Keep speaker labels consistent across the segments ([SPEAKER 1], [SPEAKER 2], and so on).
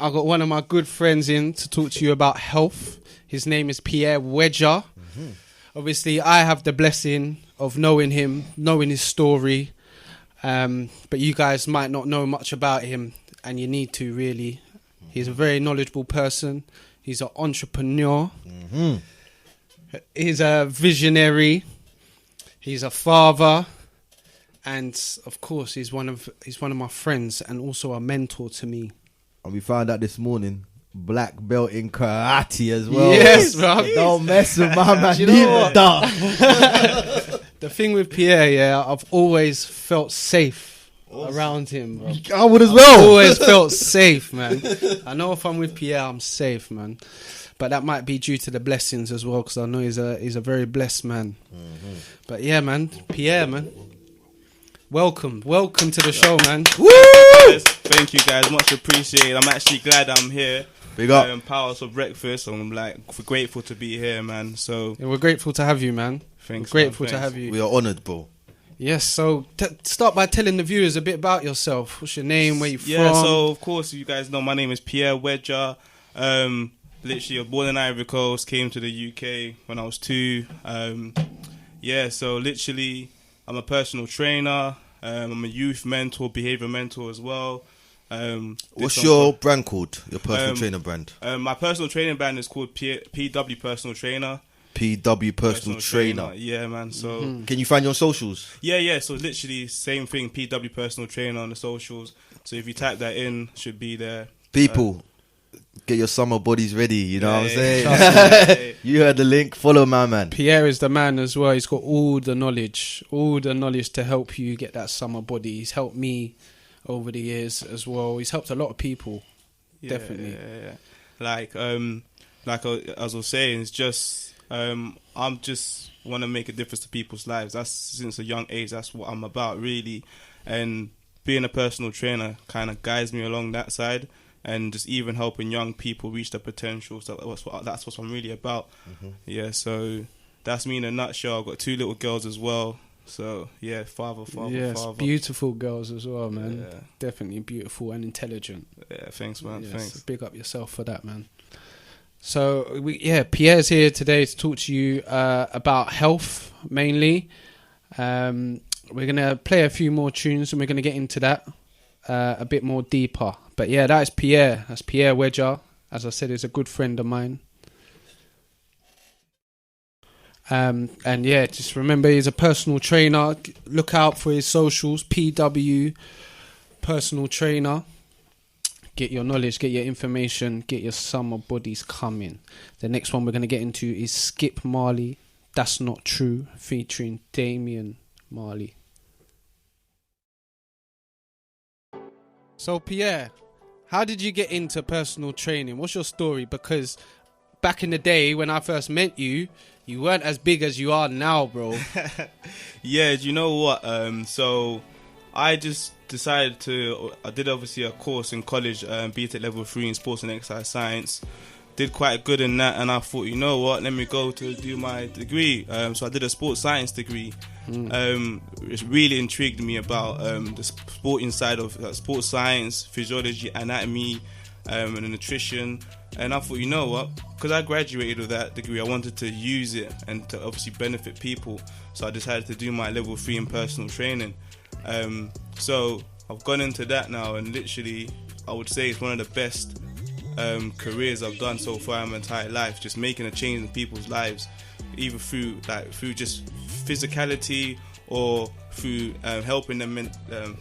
[SPEAKER 1] I got one of my good friends in to talk to you about health. His name is Pierre Wedja. Obviously, I have the blessing of knowing him, knowing his story. But you guys might not know much about him, and you need to really. He's a very knowledgeable person. He's an entrepreneur. He's a visionary. He's a father. And of course, he's one of my friends and also a mentor to me. And
[SPEAKER 2] we found out this morning, black belt in karate as well.
[SPEAKER 1] Yes, bro.
[SPEAKER 2] Don't mess with my man.
[SPEAKER 1] You know what? The thing with Pierre, I've always felt safe around him, bro.
[SPEAKER 2] I would as well.
[SPEAKER 1] I've always felt safe, man. I know if I'm with Pierre, I'm safe, man. But that might be due to the blessings as well, because I know he's a very blessed man. But yeah, man, Pierre, man. Welcome to the show, man.
[SPEAKER 3] Woo! Thank you guys, much appreciated. I'm actually glad I'm here.
[SPEAKER 2] Big up.
[SPEAKER 3] Powers for breakfast. I'm grateful to be here, man. So
[SPEAKER 1] yeah, we're grateful to have you, man.
[SPEAKER 3] Thanks.
[SPEAKER 1] We're grateful to have you.
[SPEAKER 2] We are honoured, bro.
[SPEAKER 1] Yes. So start by telling the viewers a bit about yourself. What's your name? Where you from?
[SPEAKER 3] Yeah. So of course, you guys know my name is Pierre Wedja. Literally, I was born in Ivory Coast. Came to the UK when I was 2. So literally, I'm a personal trainer. I'm a youth mentor, behaviour mentor as well.
[SPEAKER 2] What's your brand called? Your personal trainer brand?
[SPEAKER 3] My personal training brand is called PW Personal Trainer.
[SPEAKER 2] PW Personal Trainer.
[SPEAKER 3] Yeah, man. So
[SPEAKER 2] can you find your socials?
[SPEAKER 3] Yeah. So literally same thing. PW Personal Trainer on the socials. So if you type that in, should be there.
[SPEAKER 2] People, get your summer bodies ready. You know what I'm saying? You heard the link. Follow my man.
[SPEAKER 1] Pierre is the man as well. He's got all the knowledge to help you get that summer body. He's helped me over the years as well. He's helped a lot of people. Definitely.
[SPEAKER 3] Yeah. Like as I was saying, it's just I'm just want to make a difference to people's lives. That's since a young age. That's what I'm about, really. And being a personal trainer kind of guides me along that side. And just even helping young people reach their potential. So that's what I'm really about. Yeah, so that's me in a nutshell. I've got 2 little girls as well. So, yeah, father.
[SPEAKER 1] Yes, beautiful girls as well, man. Yeah. Definitely beautiful and intelligent.
[SPEAKER 3] Yeah, thanks, man.
[SPEAKER 1] Yes,
[SPEAKER 3] thanks.
[SPEAKER 1] Big up yourself for that, man. So, Pierre's here today to talk to you about health, mainly. We're going to play a few more tunes and we're going to get into that a bit more deeper. But yeah, that is Pierre. That's Pierre Wedja. As I said, he's a good friend of mine. And yeah, just remember he's a personal trainer. Look out for his socials. PW Personal Trainer. Get your knowledge, get your information, get your summer bodies coming. The next one we're going to get into is Skip Marley. That's Not True, featuring Damian Marley. So Pierre, how did you get into personal training? What's your story? Because back in the day when I first met you, you weren't as big as you are now, bro.
[SPEAKER 3] Yeah, do you know what? So I just decided I did obviously a course in college, BTEC level 3 in sports and exercise science. Did quite good in that, and I thought, you know what, let me go to do my degree. So I did a sports science degree. It really intrigued me about the sporting side of sports science, physiology, anatomy, and nutrition. And I thought, you know what, because I graduated with that degree, I wanted to use it and to obviously benefit people. So I decided to do my level 3 in personal training. So I've gone into that now, and literally I would say it's one of the best careers I've done so far in my entire life, just making a change in people's lives, either through just physicality or through helping them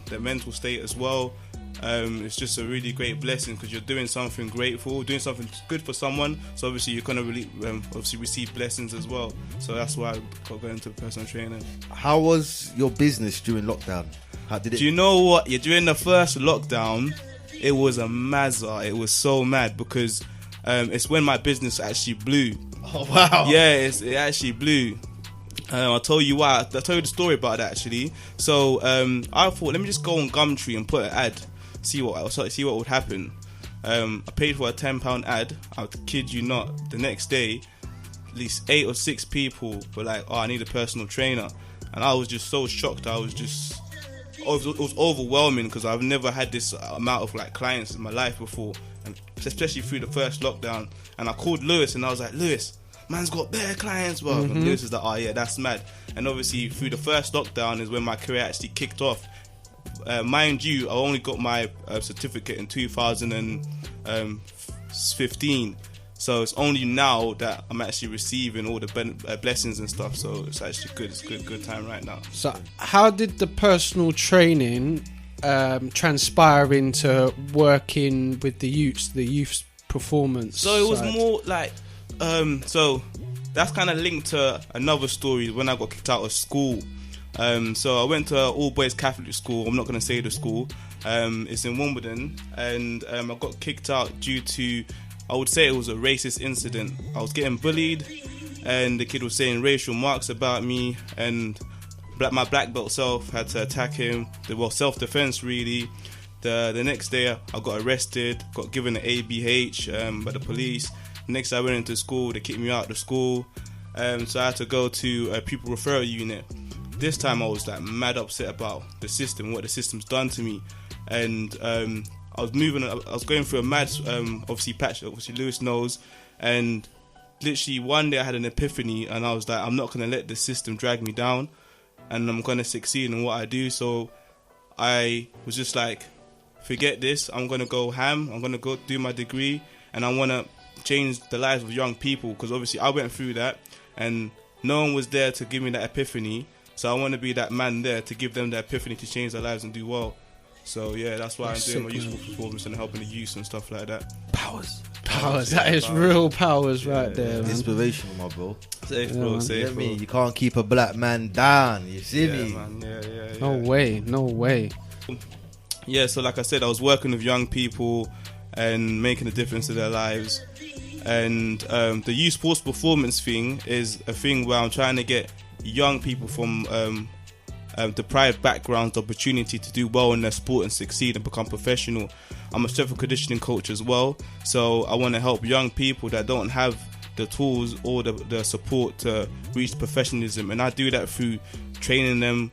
[SPEAKER 3] their mental state as well. It's just a really great blessing because you're doing something grateful, doing something good for someone. So obviously you're gonna really obviously receive blessings as well. So that's why I got into personal training.
[SPEAKER 2] How was your business during lockdown? How did it?
[SPEAKER 3] Do you know what? Yeah, during the first lockdown, it was a mazza. It was so mad because it's when my business actually blew.
[SPEAKER 2] Oh wow!
[SPEAKER 3] Yeah, it actually blew. I'll tell you why. I'll tell you the story about that actually. So I thought, let me just go on Gumtree and put an ad, see what would happen. I paid for a £10 ad. I kid you not. The next day, at least 8 or 6 people were like, "Oh, I need a personal trainer," and I was just so shocked. It was overwhelming because I've never had this amount of like clients in my life before, and especially through the first lockdown. And I called Lewis and I was like, Lewis, man's got bare clients, bro. And Lewis is like, oh yeah, that's mad. And obviously through the first lockdown is when my career actually kicked off. Mind you, I only got my certificate in 2015. So it's only now that I'm actually receiving all the blessings and stuff. So it's actually good. It's good time right now.
[SPEAKER 1] So how did the personal training transpire into working with the youth performance?
[SPEAKER 3] So it was
[SPEAKER 1] side?
[SPEAKER 3] more like, so that's kind of linked to another story when I got kicked out of school. So I went to all boys Catholic school. I'm not going to say the school. It's in Wimbledon, and I got kicked out due to, I would say it was a racist incident. I was getting bullied, and the kid was saying racial marks about me, and my black belt self had to attack him. Well, self-defense really. The next day I got arrested, got given an ABH by the police. Next day I went into school, they kicked me out of the school, so I had to go to a pupil referral unit. This time I was like mad upset about the system, what the system's done to me, and I was going through a mad obviously patch, obviously Lewis knows, and literally one day I had an epiphany and I was like, I'm not going to let the system drag me down, and I'm going to succeed in what I do. So I was just like, forget this, I'm going to go ham, I'm going to go do my degree, and I want to change the lives of young people, because obviously I went through that and no one was there to give me that epiphany. So I want to be that man there to give them the epiphany to change their lives and do well. So yeah, that's why I'm doing my useful performance and helping the youth and stuff like that.
[SPEAKER 1] Powers. That is real powers right there, man.
[SPEAKER 2] Inspirational, my bro.
[SPEAKER 3] Safe, bro. Safe, bro.
[SPEAKER 2] You can't keep a black man down. You see me?
[SPEAKER 3] Man. Yeah.
[SPEAKER 1] No way.
[SPEAKER 3] Yeah, so like I said, I was working with young people and making a difference to their lives. And the youth sports performance thing is a thing where I'm trying to get young people from deprived backgrounds the opportunity to do well in their sport and succeed and become professional. I'm a strength and conditioning coach as well, so I want to help young people that don't have the tools or the support to reach professionalism, and I do that through training them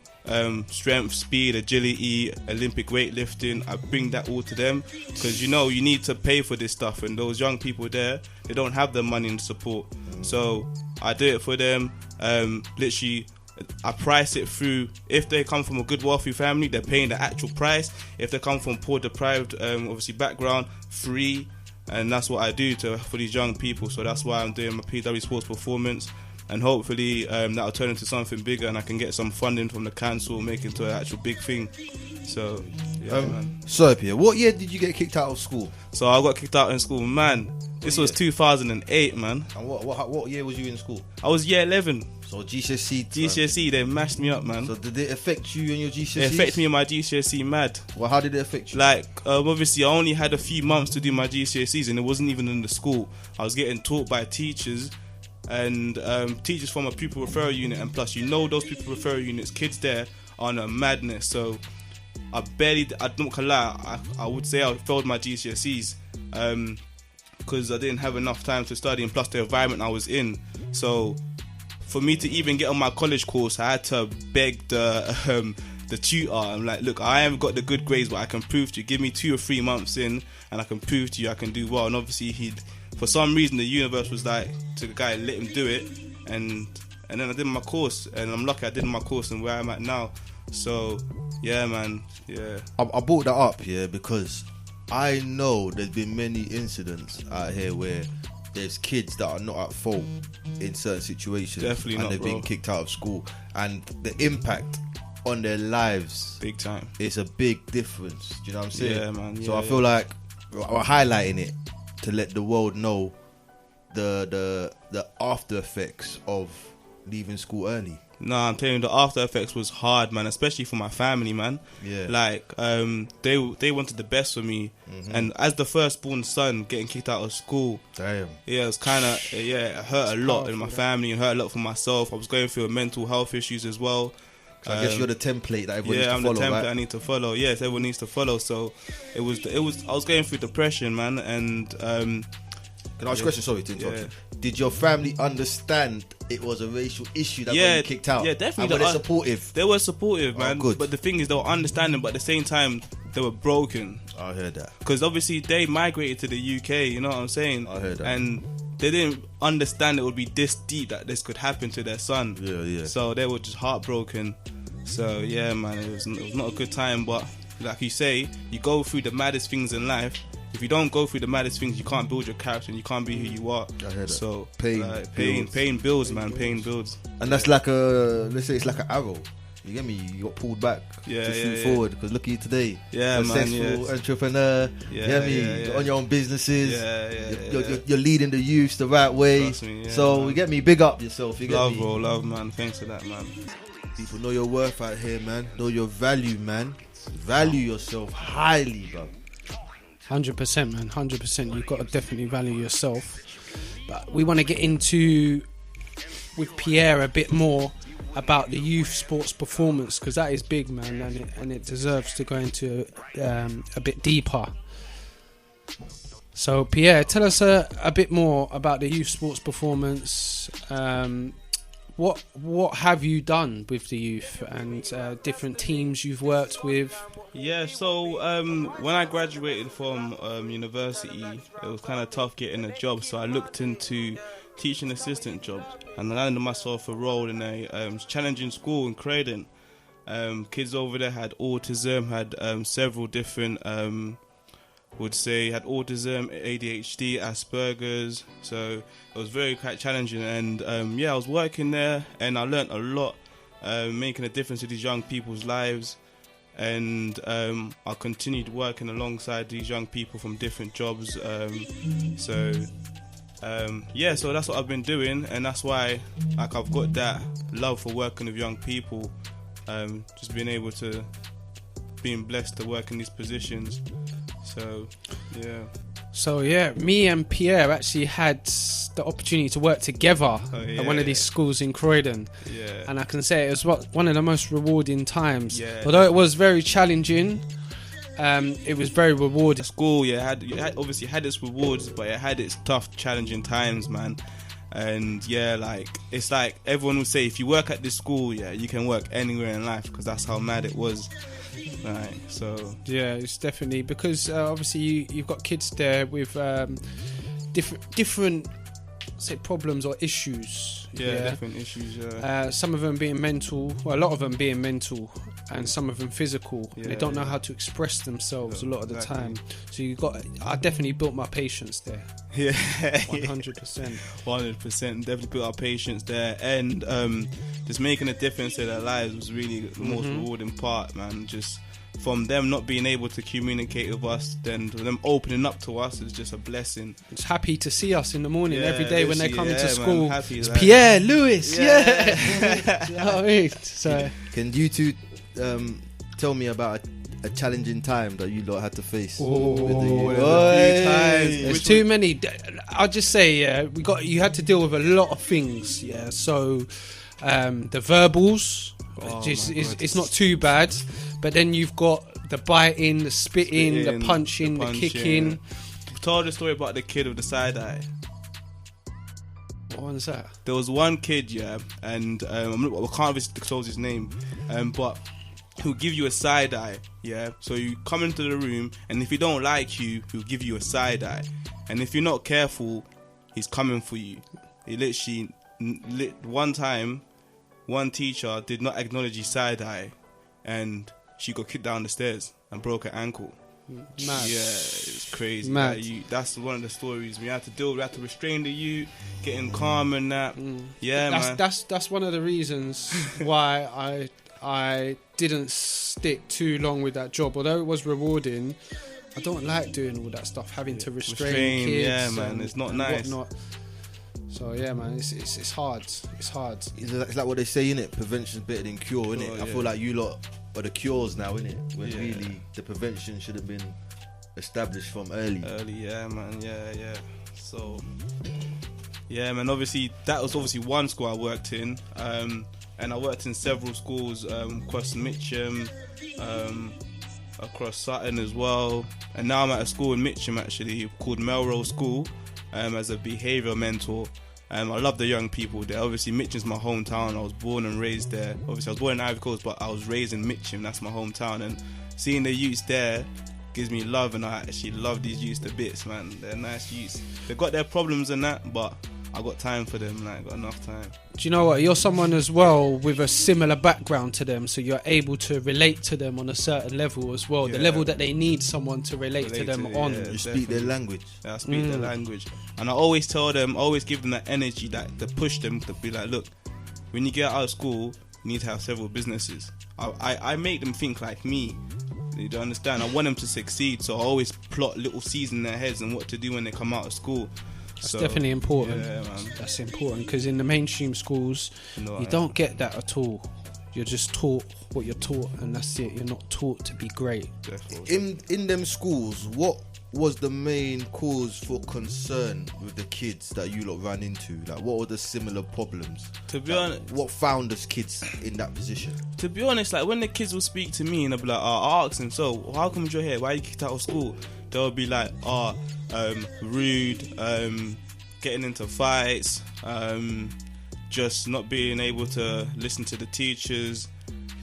[SPEAKER 3] strength, speed, agility, Olympic weightlifting. I bring that all to them, because you need to pay for this stuff, and those young people there, they don't have the money and support, so I do it for them. Literally, I price it through. If they come from a good wealthy family, they're paying the actual price. If they come from poor deprived obviously background, free. And that's what I do for these young people. So that's why I'm doing my PW Sports Performance, and hopefully that'll turn into something bigger, and I can get some funding from the council, make it into an actual big thing. So yeah, man.
[SPEAKER 2] So Pierre, what year did you get kicked out of school?
[SPEAKER 3] So I got kicked out in school, man. This was 2008, man.
[SPEAKER 2] And what year was you in school?
[SPEAKER 3] I was year 11.
[SPEAKER 2] So GCSE.
[SPEAKER 3] GCSE, they mashed me up, man.
[SPEAKER 2] So did it affect you and your GCSE?
[SPEAKER 3] It affected me in my GCSE, mad.
[SPEAKER 2] Well, how did it affect you?
[SPEAKER 3] Like, obviously, I only had a few months to do my GCSEs, and it wasn't even in the school. I was getting taught by teachers, and teachers from a pupil referral unit, and plus, those pupil referral units, kids there are on a madness. So I'm not gonna lie, I would say I failed my GCSEs because I didn't have enough time to study, and plus the environment I was in. So for me to even get on my college course, I had to beg the tutor. I'm like, look, I haven't got the good grades, but I can prove to you. Give me 2 or 3 months in, and I can prove to you I can do well. And obviously, for some reason, the universe was like to the guy, let him do it. And then I did my course, and I'm lucky I did my course and where I'm at now. So yeah, man, yeah.
[SPEAKER 2] I brought that up, because I know there's been many incidents out here where there's kids that are not at fault in certain situations.
[SPEAKER 3] Definitely
[SPEAKER 2] and
[SPEAKER 3] not,
[SPEAKER 2] they've been kicked out of school, and the impact on their lives,
[SPEAKER 3] big time.
[SPEAKER 2] It's a big difference. Do you know what I'm saying?
[SPEAKER 3] Yeah, man. Yeah,
[SPEAKER 2] so I feel like we're highlighting it to let the world know the after effects of leaving school early.
[SPEAKER 3] No, I'm telling you, the after effects was hard, man, especially for my family, man.
[SPEAKER 2] Yeah.
[SPEAKER 3] Like, they wanted the best for me. Mm-hmm. And as the firstborn son getting kicked out of school,
[SPEAKER 2] damn.
[SPEAKER 3] Yeah, it was kind of, it hurt a lot in my family, and hurt a lot for myself. I was going through mental health issues as well.
[SPEAKER 2] So I guess you're the template that everyone needs to follow,
[SPEAKER 3] I'm the template
[SPEAKER 2] right?
[SPEAKER 3] I need to follow. Yes, everyone needs to follow. So it was. I was going through depression, man, and
[SPEAKER 2] Can I ask a question? Sorry to interrupt you. Did your family understand it was a racial issue that got you kicked out?
[SPEAKER 3] Yeah, definitely.
[SPEAKER 2] And were they supportive?
[SPEAKER 3] They were supportive, man.
[SPEAKER 2] Good.
[SPEAKER 3] But the thing is, they were understanding, but at the same time, they were broken.
[SPEAKER 2] I heard that.
[SPEAKER 3] Because obviously, they migrated to the UK, you know what I'm saying?
[SPEAKER 2] I heard that.
[SPEAKER 3] And they didn't understand it would be this deep that this could happen to their son.
[SPEAKER 2] Yeah.
[SPEAKER 3] So they were just heartbroken. So, yeah, man, it was not a good time. But like you say, you go through the maddest things in life. If you don't go through the maddest things, you can't build your character and you can't be who you are.
[SPEAKER 2] I heard that.
[SPEAKER 3] So
[SPEAKER 2] pain
[SPEAKER 3] builds, man. Pain builds.
[SPEAKER 2] And that's like let's say it's like an arrow. You get me? You got pulled back to shoot forward. Because look at you today.
[SPEAKER 3] Yeah,
[SPEAKER 2] successful entrepreneur. You get me? You're on your own businesses. You're leading the youth the right way.
[SPEAKER 3] Trust me,
[SPEAKER 2] so you get me? Big up yourself. You get
[SPEAKER 3] love,
[SPEAKER 2] me?
[SPEAKER 3] bro. Love, man. Thanks for that, man.
[SPEAKER 2] People know your worth out here, man. Know your value, man. Value yourself highly, bro.
[SPEAKER 1] 100%, man. 100%. You've got to definitely value yourself. But we want to get into with Pierre a bit more about the youth sports performance, because that is big, man, and it deserves to go into a bit deeper. So Pierre, tell us a bit more about the youth sports performance. What have you done with the youth and different teams you've worked with?
[SPEAKER 3] Yeah, so when I graduated from university, it was kind of tough getting a job, so I looked into teaching assistant jobs, and I landed myself a role in a challenging school in Croydon. Kids over there had autism, had several different, had autism, ADHD, Asperger's, so it was quite challenging. And I was working there, and I learnt a lot, making a difference to these young people's lives. And I continued working alongside these young people from different jobs. So that's what I've been doing, and that's why I've got that love for working with young people. Just being able to, being blessed to work in these positions. So
[SPEAKER 1] me and Pierre actually had the opportunity to work together at one of these schools in Croydon.
[SPEAKER 3] Yeah.
[SPEAKER 1] And I can say it was one of the most rewarding times.
[SPEAKER 3] Yeah.
[SPEAKER 1] Although it was very challenging, it was very rewarding.
[SPEAKER 3] School, obviously had its rewards, but it had its tough, challenging times, man. And it's like everyone would say, if you work at this school, you can work anywhere in life, because that's how mad it was. Right, so
[SPEAKER 1] it's definitely because obviously you've got kids there with different say problems or issues.
[SPEAKER 3] Different issues.
[SPEAKER 1] Some of them being mental, a lot of them being mental, and some of them physical. They don't know how to express themselves a lot of the time. So I definitely built my patience there.
[SPEAKER 3] Yeah,
[SPEAKER 1] 100%.
[SPEAKER 3] 100%. Definitely built our patience there, and just making a difference in their lives was really the most rewarding part, man. Just from them not being able to communicate with us, then to them opening up to us is just a blessing.
[SPEAKER 1] It's happy to see us in the morning every day when they come into school.
[SPEAKER 3] Man, happy,
[SPEAKER 1] it's Pierre, Lewis, Do you know what I mean? So,
[SPEAKER 2] can you two tell me about a challenging time that you lot had to face?
[SPEAKER 1] There's too many. I'll just say, you had to deal with a lot of things. Yeah, so the verbals, it's not too bad, but then you've got the biting, the spitting, the punching, the kicking.
[SPEAKER 3] Told the story about the kid with the side eye.
[SPEAKER 1] What one's that?
[SPEAKER 3] There was one kid, and I can't obviously disclose his name, but he'll give you a side eye, so you come into the room, and if he don't like you, he'll give you a side eye, and if you're not careful, he's coming for you. He literally, one time, one teacher did not acknowledge his side eye, and she got kicked down the stairs and broke her ankle.
[SPEAKER 1] Mad.
[SPEAKER 3] Yeah, it's crazy.
[SPEAKER 1] Mad.
[SPEAKER 3] That's one of the stories we had to restrain the youth, getting calm and that. Man.
[SPEAKER 1] That's one of the reasons why I didn't stick too long with that job. Although it was rewarding, I don't like doing all that stuff, having to restrain kids.
[SPEAKER 3] Yeah, man, it's not nice.
[SPEAKER 1] Whatnot. So man, it's hard. It's hard.
[SPEAKER 2] It's like what they say, innit? Prevention's better than cure, innit? I feel like you lot are the cures now, innit? When really the prevention should have been established from early.
[SPEAKER 3] Man. Yeah. So, man. Obviously, that was one school I worked in, and I worked in several schools across Mitcham, across Sutton as well, and now I'm at a school in Mitcham actually called Melrose School. as a behaviour mentor. I love the young people there. Obviously, Mitcham's my hometown. I was born and raised there. Obviously, I was born in Ivory Coast, but I was raised in Mitcham. That's my hometown. And seeing the youths there gives me love, and I actually love these youths to bits, man. They're nice youths. They've got their problems and that, but I got time for them. Like, I got enough time.
[SPEAKER 1] Do you know what? You're someone as well with a similar background to them, so you're able to relate to them on a certain level as well.
[SPEAKER 3] Yeah.
[SPEAKER 1] The level that they need someone to relate to them on.
[SPEAKER 3] Yeah,
[SPEAKER 2] You speak their
[SPEAKER 3] definitely.
[SPEAKER 2] language.
[SPEAKER 3] Yeah, I speak their language, and I always tell them, always give them that energy, that to push them to be like, look, when you get out of school, you need to have several businesses. I make them think like me. You don't understand? I want them to succeed, so I always plot little seeds in their heads and what to do when they come out of school.
[SPEAKER 1] That's definitely important.
[SPEAKER 3] Yeah, man.
[SPEAKER 1] That's important because in the mainstream schools, you don't get that at all. You're just taught what you're taught, and that's it. You're not taught to be great.
[SPEAKER 3] Definitely.
[SPEAKER 2] In them schools, what was the main cause for concern with the kids that you lot ran into? Like, what were the similar problems?
[SPEAKER 3] To be honest,
[SPEAKER 2] What found us kids in that position?
[SPEAKER 3] To be honest, like when the kids will speak to me and they'll be like, I ask them, so how come you're here? Why are you kicked out of school? They'll be like, rude, getting into fights, just not being able to listen to the teachers,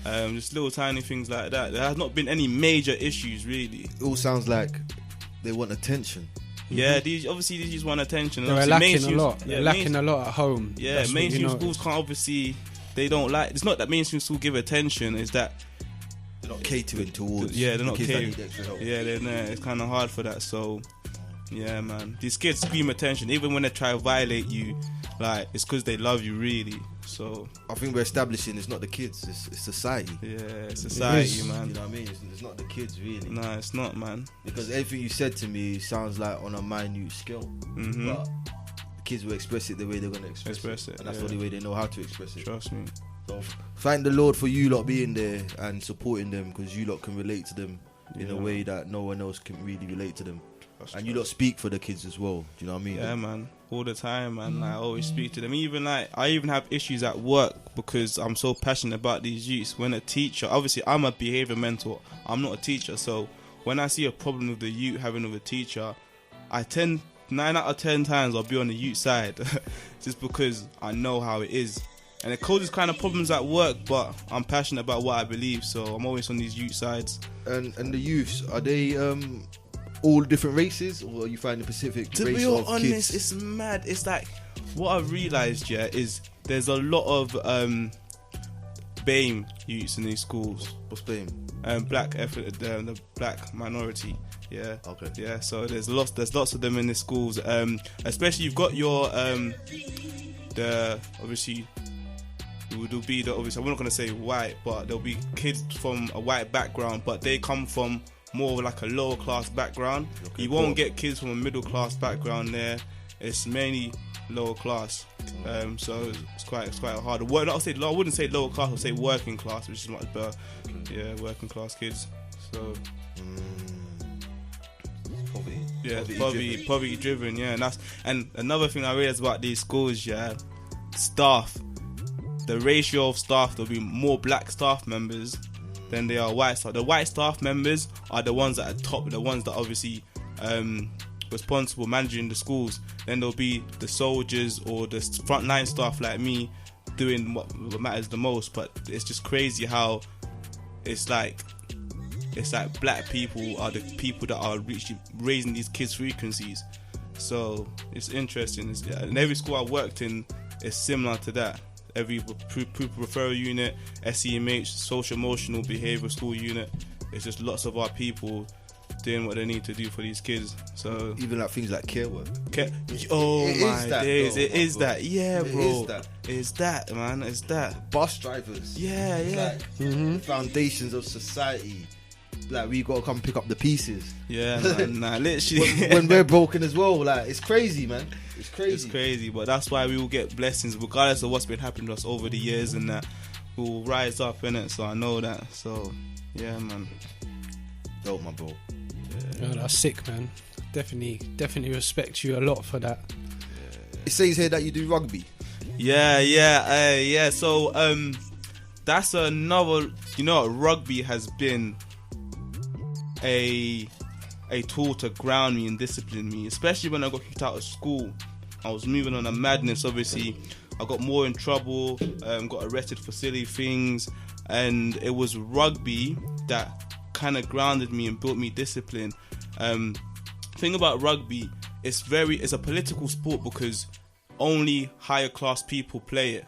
[SPEAKER 3] just little tiny things like that. There has not been any major issues really.
[SPEAKER 2] It all sounds like they want attention.
[SPEAKER 3] Yeah, these just want attention. And
[SPEAKER 1] They're
[SPEAKER 3] obviously
[SPEAKER 1] lacking a lot.
[SPEAKER 3] Yeah,
[SPEAKER 1] They're lacking a lot at home.
[SPEAKER 3] Yeah,
[SPEAKER 1] That's what
[SPEAKER 3] mainstream
[SPEAKER 1] you
[SPEAKER 3] schools
[SPEAKER 1] notice.
[SPEAKER 3] can't obviously. They don't like. It's not that mainstream schools give attention. It's that
[SPEAKER 2] They're not catering towards.
[SPEAKER 3] Yeah, they're
[SPEAKER 2] the
[SPEAKER 3] not
[SPEAKER 2] kids that
[SPEAKER 3] catering.
[SPEAKER 2] need extra help.
[SPEAKER 3] Yeah, it's kind of hard for that. So, yeah, man, these kids scream attention even when they try to violate you. Like, it's because they love you, really. So,
[SPEAKER 2] I think we're establishing it's not the kids, it's society.
[SPEAKER 3] yeah, it's society,
[SPEAKER 2] You
[SPEAKER 3] man.
[SPEAKER 2] know what I mean? It's not the kids really.
[SPEAKER 3] Nah, it's not, man.
[SPEAKER 2] Because everything you said to me sounds like on a minute scale.
[SPEAKER 3] Mhm.
[SPEAKER 2] But the kids will express it the way they're gonna express it. And that's the
[SPEAKER 3] yeah.
[SPEAKER 2] only way they know how to express it.
[SPEAKER 3] Trust me.
[SPEAKER 2] So thank the Lord for you lot being there and supporting them, because you lot can relate to them in a
[SPEAKER 3] Yeah.
[SPEAKER 2] way that no one else can really relate to them.
[SPEAKER 3] That's
[SPEAKER 2] And
[SPEAKER 3] true.
[SPEAKER 2] you lot speak for the kids as well. Do you know what I mean?
[SPEAKER 3] Yeah, man. All the time, man. I always speak to them. Even like, I even have issues at work because I'm so passionate about these youths. When a teacher, obviously, I'm a behavior mentor. I'm not a teacher, so when I see a problem with the youth having with a teacher, 9 out of 10 times I'll be on the youth side, just because I know how it is. And it causes kind of problems at work, but I'm passionate about what I believe, so I'm always on these youth sides.
[SPEAKER 2] And the youths, are they all different races, or are you finding a specific
[SPEAKER 3] To
[SPEAKER 2] race
[SPEAKER 3] be
[SPEAKER 2] of
[SPEAKER 3] honest,
[SPEAKER 2] kids?
[SPEAKER 3] it's mad. It's like, what I've realised, yeah, is there's a lot of BAME youths in these schools.
[SPEAKER 2] What's BAME?
[SPEAKER 3] The black minority. Yeah.
[SPEAKER 2] Okay.
[SPEAKER 3] Yeah. So there's lots of them in the schools. Especially you've got your the obviously. There'll be the obviously, I'm not gonna say white, but there'll be kids from a white background, but they come from more of like a lower class background.
[SPEAKER 2] Okay,
[SPEAKER 3] You won't get kids from a middle class background there. It's mainly lower class. So it's quite hard. Well, I wouldn't say lower class. I'll say working class, which is much better. Yeah, working class kids. So
[SPEAKER 2] Poverty.
[SPEAKER 3] yeah,
[SPEAKER 2] Poverty
[SPEAKER 3] poverty driven. Yeah, and another thing I realized about these schools, yeah, staff. The ratio of staff, there'll be more black staff members than there are white staff. The white staff members are the ones that are top, the ones that obviously responsible managing the schools. Then there'll be the soldiers or the frontline staff like me doing what matters the most. But it's just crazy how it's like black people are the people that are raising these kids' frequencies. So it's interesting. And every school I worked in is similar to that. Every pupil referral unit, SEMH, social emotional behaviour school unit, it's just lots of our people doing what they need to do for these kids. So
[SPEAKER 2] Even like things like care work.
[SPEAKER 3] oh
[SPEAKER 2] It
[SPEAKER 3] my
[SPEAKER 2] is that,
[SPEAKER 3] days,
[SPEAKER 2] though,
[SPEAKER 3] it
[SPEAKER 2] my
[SPEAKER 3] is
[SPEAKER 2] bro.
[SPEAKER 3] that, yeah,
[SPEAKER 2] It
[SPEAKER 3] bro.
[SPEAKER 2] is that.
[SPEAKER 3] It's that, man. It's that.
[SPEAKER 2] Bus drivers.
[SPEAKER 3] Yeah,
[SPEAKER 2] It's
[SPEAKER 3] yeah.
[SPEAKER 2] like the foundations of society. Like, we gotta come pick up the pieces.
[SPEAKER 3] Yeah, man. Nah, literally.
[SPEAKER 2] when we're broken as well, like, it's crazy, man. It's crazy.
[SPEAKER 3] It's crazy, but that's why we will get blessings regardless of what's been happening to us over the years, and that we'll rise up in it. So I know that. So yeah, man.
[SPEAKER 2] Dope, my bro.
[SPEAKER 1] Oh, that's sick, man. Definitely respect you a lot for that.
[SPEAKER 2] It says here that you do rugby.
[SPEAKER 3] Yeah. So that's another. You know, rugby has been a a tool to ground me and discipline me, especially when I got kicked out of school. I was moving on a madness, obviously. I got more in trouble, got arrested for silly things, and it was rugby that kind of grounded me and built me discipline. Thing about rugby, it's a political sport because only higher class people play it.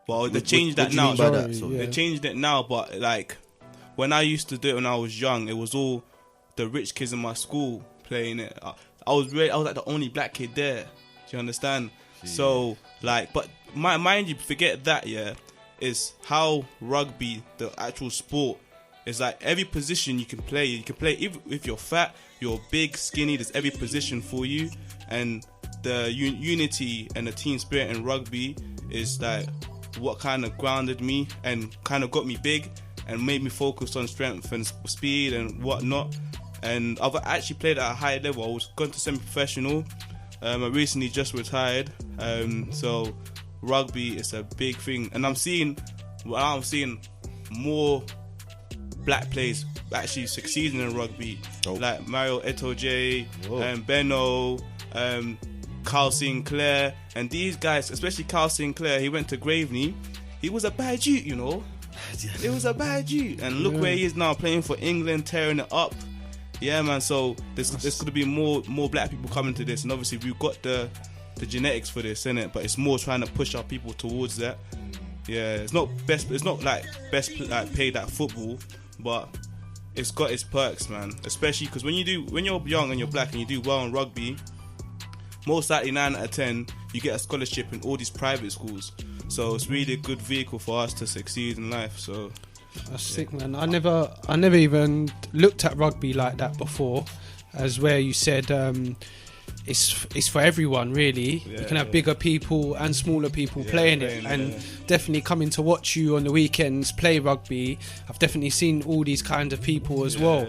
[SPEAKER 3] Well, they changed that now. They changed it now, but like when I used to do it when I was young, it was all the rich kids in my school playing it. I was like the only black kid there. Do you understand? Jeez. So like, but mind you, forget that. Yeah, is how rugby, the actual sport, is like every position you can play. You can play if you're fat, you're big, skinny. There's every position for you, and the unity and the team spirit in rugby is like what kind of grounded me and kind of got me big and made me focus on strength and speed and whatnot. And I've actually played at a high level. I was going to semi-professional. I recently just retired. So rugby is a big thing, and I'm seeing more black players actually succeeding in rugby, like Mario Etoje, Benno, Carl Sinclair, and these guys, especially Carl Sinclair. He went to Graveney. He was a bad youth, you know. It was a bad youth, and look where he is now, playing for England, tearing it up. Yeah, man. So there's going to be more black people coming to this, and obviously we've got the genetics for this, innit? But it's more trying to push our people towards that. Yeah, it's not like best paid at football, but it's got its perks, man. Especially because when you're young and you're black and you do well in rugby, most likely 9 out of 10 you get a scholarship in all these private schools. So it's really a good vehicle for us to succeed in life. So
[SPEAKER 1] that's sick, man. I never even looked at rugby like that before, as where you said it's for everyone, really. You can have bigger people and smaller people playing it, and definitely coming to watch you on the weekends play rugby. I've definitely seen all these kinds of people as well.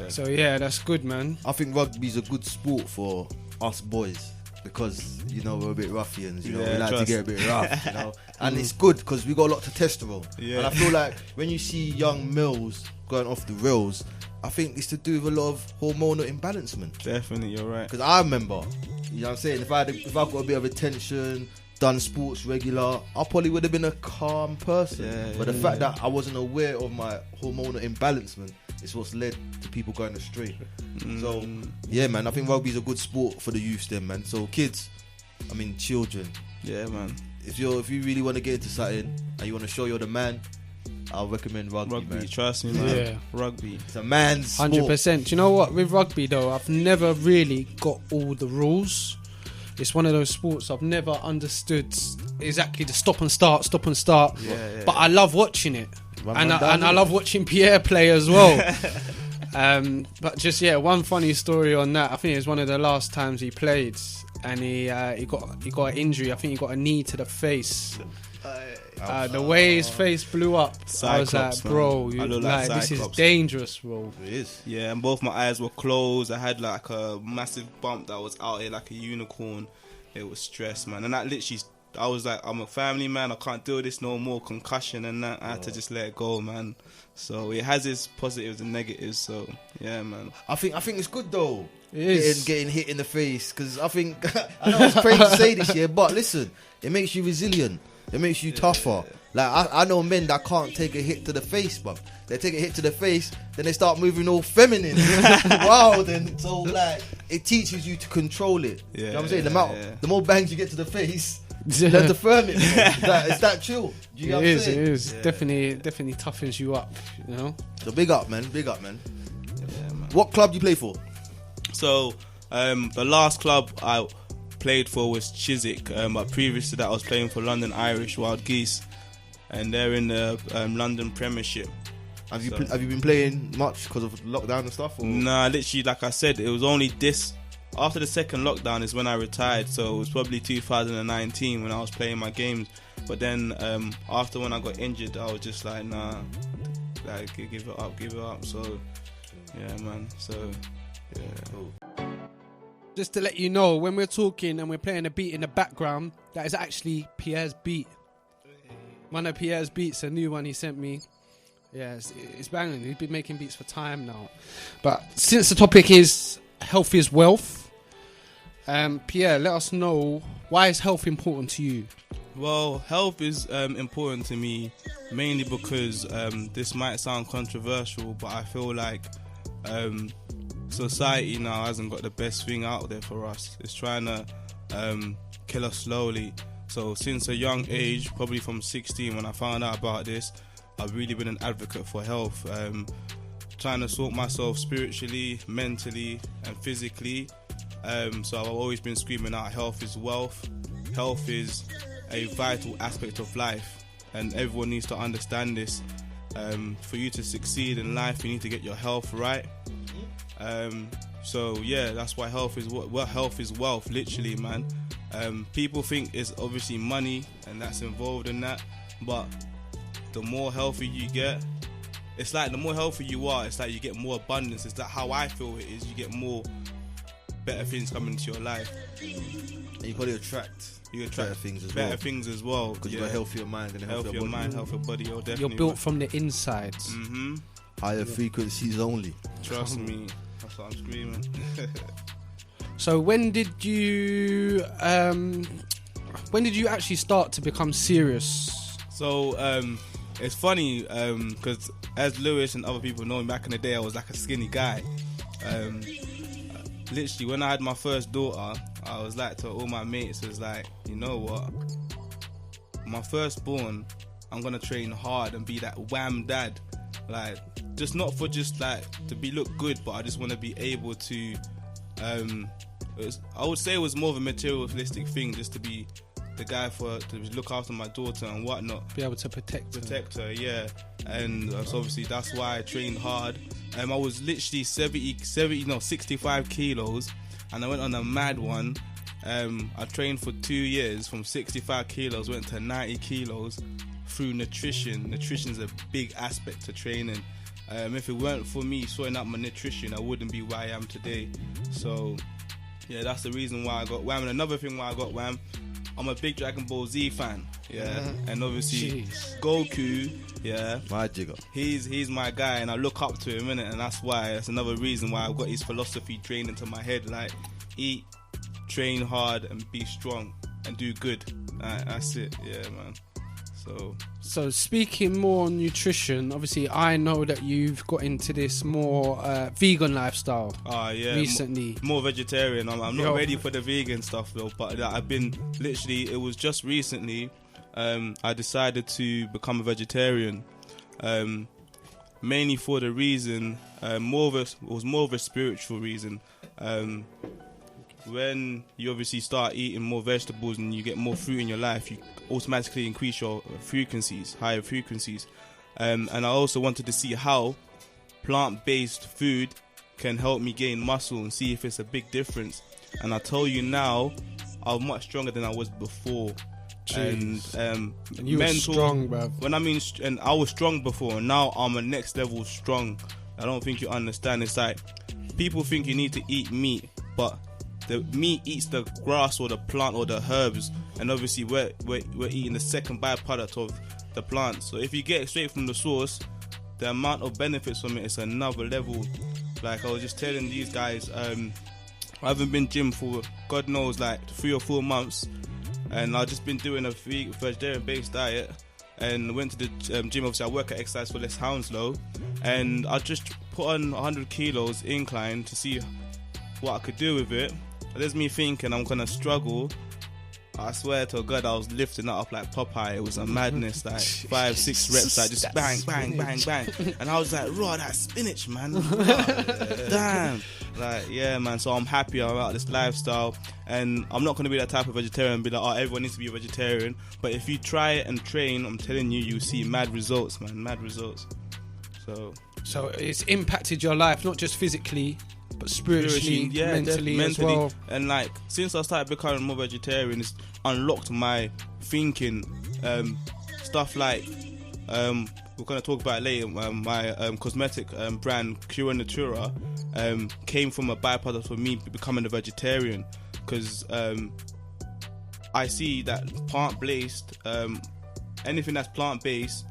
[SPEAKER 1] So yeah, that's good, man.
[SPEAKER 2] I think rugby's a good sport for us boys, because you know we're a bit ruffians, you know, we like to get a bit rough, you know, and it's good because we got a lot to testosterone. And I feel like when you see young males going off the rails, I think it's to do with a lot of hormonal imbalancement.
[SPEAKER 3] Definitely, you're right. Because
[SPEAKER 2] I remember, you know what I'm saying, if I got a bit of attention, done sports regular, I probably would have been a calm person. But the fact that I wasn't aware of my hormonal imbalancement is what's led to people going astray. So yeah, man, I think rugby's a good sport for the youths then, man. So kids, I mean children, yeah, man, if you really want to get into something and you want to show you're the man, I'll recommend rugby, man.
[SPEAKER 3] Trust me, man. Yeah. Rugby,
[SPEAKER 2] it's a man's sport.
[SPEAKER 1] 100%. Do you know what, with rugby though, I've never really got all the rules. It's one of those sports I've never understood exactly the stop and start. But I love watching it. And I love watching Pierre play as well. But just one funny story on that. I think it was one of the last times he played, and he got an injury. I think he got a knee to the face. The way his face blew up, I was like, bro, this is dangerous, bro.
[SPEAKER 2] It is.
[SPEAKER 3] Yeah, and both my eyes were closed. I had like a massive bump that was out here like a unicorn. It was stress, man. And that literally, I was like, I'm a family man, I can't do this no more, concussion and that. I had to just let it go, man. So it has its positives and negatives. So yeah, man. I think it's good though.
[SPEAKER 1] It is.
[SPEAKER 2] Getting hit in the face, because I think I know it's crazy to say this year, but listen, it makes you resilient. It makes you tougher. Like I know men that can't take a hit to the face, but they take a hit to the face, then they start moving all feminine, wild, and so like it teaches you to control it. You know what I'm saying? The more bangs you get to the face, the firmer it is. It's that chill. You know what I'm saying?
[SPEAKER 1] It is. Yeah. Definitely toughens you up. You know.
[SPEAKER 2] So big up, man. Yeah, man. What club do you play for?
[SPEAKER 3] So the last club I played for was Chiswick, but previous to that I was playing for London Irish Wild Geese, and they're in the London Premiership.
[SPEAKER 2] Have you been playing much because of lockdown and stuff? Or?
[SPEAKER 3] Nah, literally, like I said, it was only after the second lockdown is when I retired, so it was probably 2019 when I was playing my games. But then after when I got injured, I was just like, nah, like give it up. So yeah, man. So yeah.
[SPEAKER 2] Cool.
[SPEAKER 1] Just to let you know, when we're talking and we're playing a beat in the background, that is actually Pierre's beat. One of Pierre's beats, a new one he sent me. Yeah, it's banging. He's been making beats for time now. But since the topic is health is wealth, Pierre, let us know, why is health important to you?
[SPEAKER 3] Well, health is important to me mainly because this might sound controversial, but I feel like society now hasn't got the best thing out there for us. It's trying to kill us slowly. So since a young age, probably from 16 when I found out about this, I've really been an advocate for health, trying to sort myself spiritually, mentally and physically. So I've always been screaming out, health is wealth. Health is a vital aspect of life, and everyone needs to understand this. For you to succeed in life, you need to get your health right. So yeah, that's why health is wealth, literally, man. People think it's obviously money and that's involved in that, but the more healthy you get, it's like the more healthy you are, it's like you get more abundance. It's like how I feel it is, you get more better things coming into your life.
[SPEAKER 2] And you probably attract better things as well. Because you've got a healthier mind and a healthier body.
[SPEAKER 3] Healthier body,
[SPEAKER 1] you're built from the insides.
[SPEAKER 3] Mm-hmm.
[SPEAKER 2] Higher frequencies only.
[SPEAKER 3] Trust me, that's what I'm screaming.
[SPEAKER 1] So when did you actually start to become serious?
[SPEAKER 3] So it's funny because as Lewis and other people know me, back in the day I was like a skinny guy. Literally when I had my first daughter, I was like to all my mates, it was like, you know what, my firstborn, I'm gonna train hard and be that wham dad, like just not for just like to look good, but I just want to be able to I would say it was more of a materialistic thing, just to be the guy to look after my daughter and whatnot,
[SPEAKER 1] be able to protect her,
[SPEAKER 3] yeah. And so obviously that's why I trained hard. I was literally 65 kilos, and I went on a mad one. I trained for 2 years, from 65 kilos went to 90 kilos through nutrition. Nutrition's a big aspect to training. If it weren't for me sorting out my nutrition, I wouldn't be where I am today. So yeah, that's the reason why I got wham. And another thing why I got wham, I'm a big Dragon Ball Z fan, yeah, and obviously Goku, yeah,
[SPEAKER 2] my jigger.
[SPEAKER 3] He's my guy, and I look up to him, innit? And that's another reason why I've got his philosophy drained into my head, like eat, train hard, and be strong, and do good. That's it, yeah, man. So
[SPEAKER 1] speaking more on nutrition, obviously I know that you've got into this more vegan lifestyle.
[SPEAKER 3] Yeah,
[SPEAKER 1] recently.
[SPEAKER 3] More vegetarian. I'm not ready for the vegan stuff though, but I've been literally. It was just recently. I decided to become a vegetarian, mainly for the reason. It was more of a spiritual reason. When you obviously start eating more vegetables and you get more fruit in your life, you automatically increase your higher frequencies. And I also wanted to see how plant-based food can help me gain muscle and see if it's a big difference. And I tell you now, I'm much stronger than I was before.
[SPEAKER 1] Jeez.
[SPEAKER 3] And
[SPEAKER 1] you were strong, bruv.
[SPEAKER 3] And I was strong before, and now I'm a next level strong. I don't think you understand. It's like people think you need to eat meat, but the meat eats the grass or the plant or the herbs, and obviously we're eating the second byproduct of the plant. So if you get it straight from the source, the amount of benefits from it is another level. Like I was just telling these guys, I haven't been gym for God knows like 3 or 4 months, and I've just been doing a vegetarian based diet, and went to the gym. Obviously I work at Exercise for Less Hounslow, and I just put on 100 kilos incline to see what I could do with it. There's me thinking I'm gonna struggle. I swear to God, I was lifting it up like Popeye. It was a madness, like 5-6 reps, like just bang, bang, bang, bang. And I was like, raw, that spinach, man. Damn. Like, yeah, man. So I'm happy about this lifestyle. And I'm not gonna be that type of vegetarian and be like, oh, everyone needs to be a vegetarian. But if you try it and train, I'm telling you, you'll see mad results, man. Mad results. So
[SPEAKER 1] it's impacted your life, not just physically, but spiritually, yeah, mentally as well.
[SPEAKER 3] And like since I started becoming more vegetarian, it's unlocked my thinking. Stuff like we're gonna talk about it later. My cosmetic brand Cura Natura came from a byproduct of me becoming a vegetarian, because I see that plant-based, anything that's plant-based,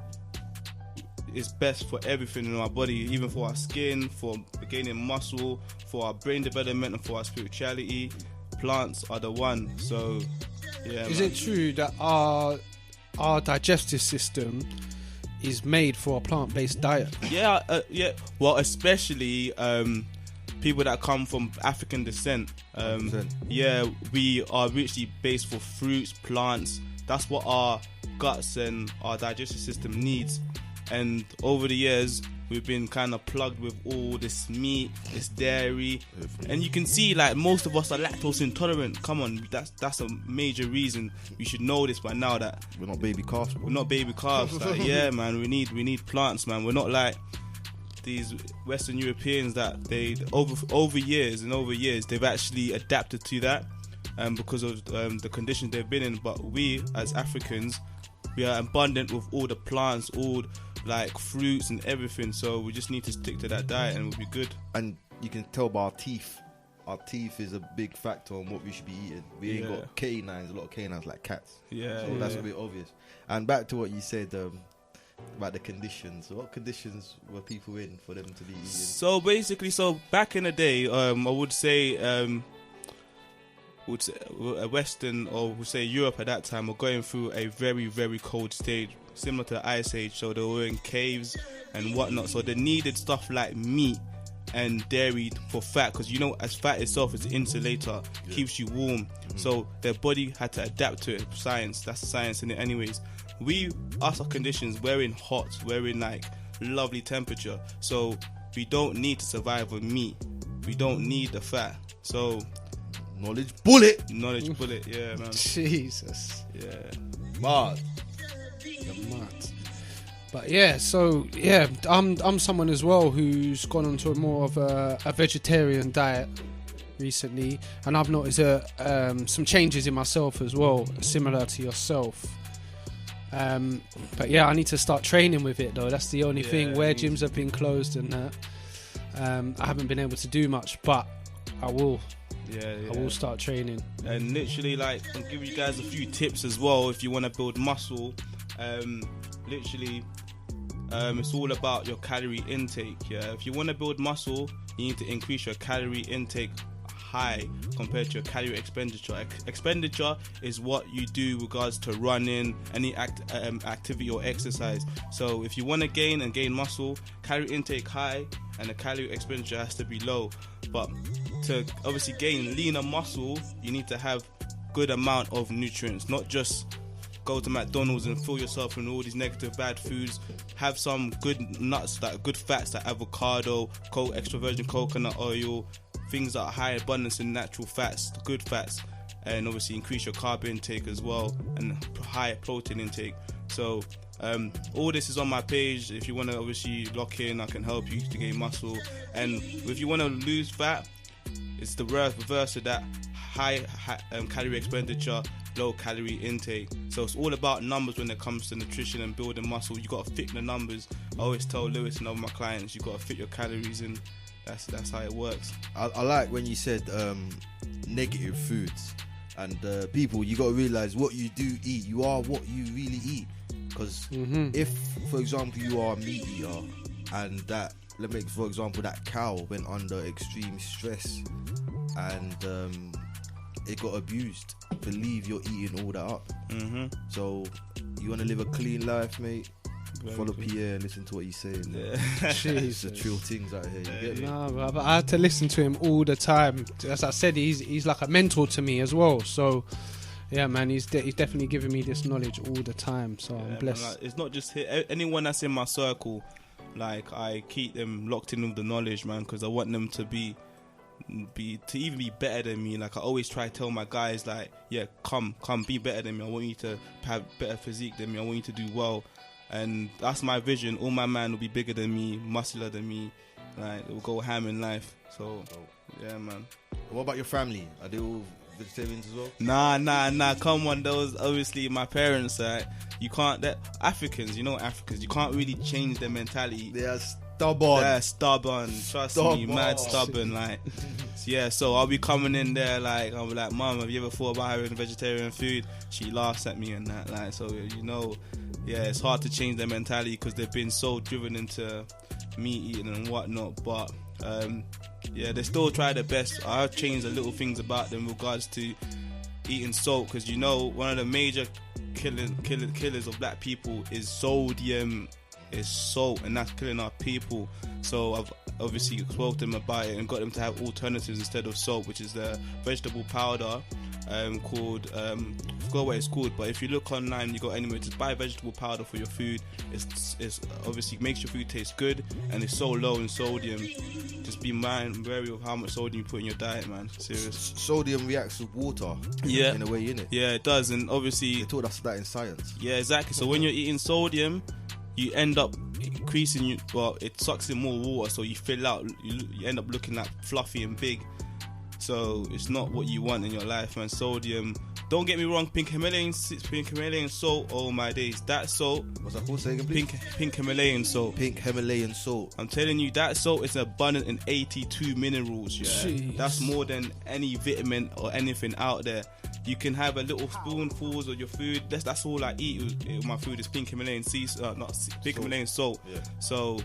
[SPEAKER 3] is best for everything in our body, even for our skin, for gaining muscle, for our brain development, and for our spirituality. Plants are the one. So, yeah.
[SPEAKER 1] Is it true that our digestive system is made for a plant-based diet?
[SPEAKER 3] Yeah. Well, especially people that come from African descent. Yeah, we are richly based for fruits, plants. That's what our guts and our digestive system needs. And over the years, we've been kind of plugged with all this meat, this dairy, and you can see like most of us are lactose intolerant. Come on, that's a major reason. You should know this by now that
[SPEAKER 2] we're not baby calves.
[SPEAKER 3] We're not baby calves. Like, yeah, man, we need plants, man. We're not like these Western Europeans that they over years they've actually adapted to that, because of the conditions they've been in. But we as Africans, we are abundant with all the plants, all like fruits and everything, so we just need to stick to that diet and we'll be good.
[SPEAKER 2] And you can tell by our teeth is a big factor on what we should be eating. We ain't got canines, a lot of canines like cats, so that's a bit obvious. And back to what you said about the conditions, what conditions were people in for them to be eating?
[SPEAKER 3] So basically, back in the day, I would say Western, or would say Europe at that time, were going through a very, very cold stage, similar to the Ice Age. So they were in caves and whatnot. So they needed stuff like meat and dairy for fat, because you know, as fat itself is an insulator, keeps you warm. So their body had to adapt to it. Science, that's science in it. Anyways, us are conditions. We're in hot, we're in like lovely temperature. So we don't need to survive on meat. We don't need the fat. So.
[SPEAKER 2] Knowledge bullet,
[SPEAKER 3] yeah, man.
[SPEAKER 1] Jesus,
[SPEAKER 3] yeah,
[SPEAKER 2] mad.
[SPEAKER 1] But yeah, so yeah, I'm someone as well who's gone onto more of a vegetarian diet recently, and I've noticed some changes in myself as well, similar to yourself. But yeah, I need to start training with it though. That's the only thing. Where gyms have been closed and that, I haven't been able to do much, but I will. I will start training.
[SPEAKER 3] And literally, like, I'll give you guys a few tips as well if you want to build muscle. Literally, it's all about your calorie intake. Yeah, if you want to build muscle, you need to increase your calorie intake high compared to your calorie expenditure. Expenditure is what you do regards to running, any activity or exercise. So if you want to gain muscle, calorie intake high and the calorie expenditure has to be low. But to obviously gain leaner muscle, you need to have good amount of nutrients, not just go to McDonald's and fill yourself with all these negative bad foods. Have some good nuts, like good fats like avocado, extra virgin coconut oil, things that are high abundance in natural fats, good fats, and obviously increase your carb intake as well and high protein intake. So all this is on my page. If you want to obviously lock in, I can help you to gain muscle. And if you want to lose fat, it's the reverse of that: high calorie expenditure, low calorie intake. So it's all about numbers when it comes to nutrition and building muscle. You got to fit the numbers. I always tell Lewis and all my clients, you got to fit your calories in. That's how it works.
[SPEAKER 2] I like when you said negative foods, and people, you got to realize what you do eat. You are what you really eat. Because if, for example, you are a meat eater, and that, let's make, for example, that cow went under extreme stress and it got abused, believe you're eating all that up. So you want to live a clean life, mate? Follow Pierre and listen to what he's saying. It's the true things out here. You get me?
[SPEAKER 1] No, but I had to listen to him all the time. As I said, he's like a mentor to me as well. So yeah, man, he's definitely giving me this knowledge all the time. So I'm blessed.
[SPEAKER 3] Man, like, it's not just anyone that's in my circle. Like, I keep them locked in with the knowledge, man, because I want them to be even be better than me. Like, I always try to tell my guys, like, yeah, come be better than me. I want you to have better physique than me. I want you to do well. And that's my vision. All my man will be bigger than me, muscular than me. Like, it will go ham in life. So yeah, man.
[SPEAKER 2] What about your family? Are they all vegetarians as well?
[SPEAKER 3] Nah. Come on, those obviously my parents. You can't. They're Africans. You know Africans. You can't really change their mentality.
[SPEAKER 2] They are stubborn.
[SPEAKER 3] They're stubborn. Trust me, mad stubborn. Like, yeah. So I'll be coming in there like, I'll be like, Mom, have you ever thought about having vegetarian food? She laughs at me and that. Like, so you know. yeah, it's hard to change their mentality because they've been so driven into meat eating and whatnot. But yeah, they still try their best. I've changed the little things about them in regards to eating salt, because one of the major killers of black people is sodium, is salt, and that's killing our people. So I've obviously spoke to them about it and got them to have alternatives instead of salt, which is the vegetable powder called I forgot what it's called, but if you look online, you go anywhere, just buy vegetable powder for your food. It's obviously makes your food taste good, and it's so low in sodium. Just be wary of how much sodium you put in your diet, man. Serious.
[SPEAKER 2] Sodium reacts with water.
[SPEAKER 3] Yeah,
[SPEAKER 2] in a way, innit?
[SPEAKER 3] Yeah, it does, and obviously
[SPEAKER 2] they taught us that in science.
[SPEAKER 3] Yeah, exactly. So when you're eating sodium, you end up increasing. It sucks in more water, so you fill out. You end up looking like fluffy and big. So it's not what you want in your life, man. Sodium. Don't get me wrong, pink Himalayan salt. Oh my days, that salt.
[SPEAKER 2] What's that called? Say again, please.
[SPEAKER 3] Pink Himalayan salt.
[SPEAKER 2] Pink Himalayan salt.
[SPEAKER 3] I'm telling you, that salt is abundant in 82 minerals. Yeah,
[SPEAKER 1] Jeez.
[SPEAKER 3] That's more than any vitamin or anything out there. You can have a little spoonfuls of your food. That's all I eat with my food is pink Himalayan Himalayan salt.
[SPEAKER 2] Yeah.
[SPEAKER 3] So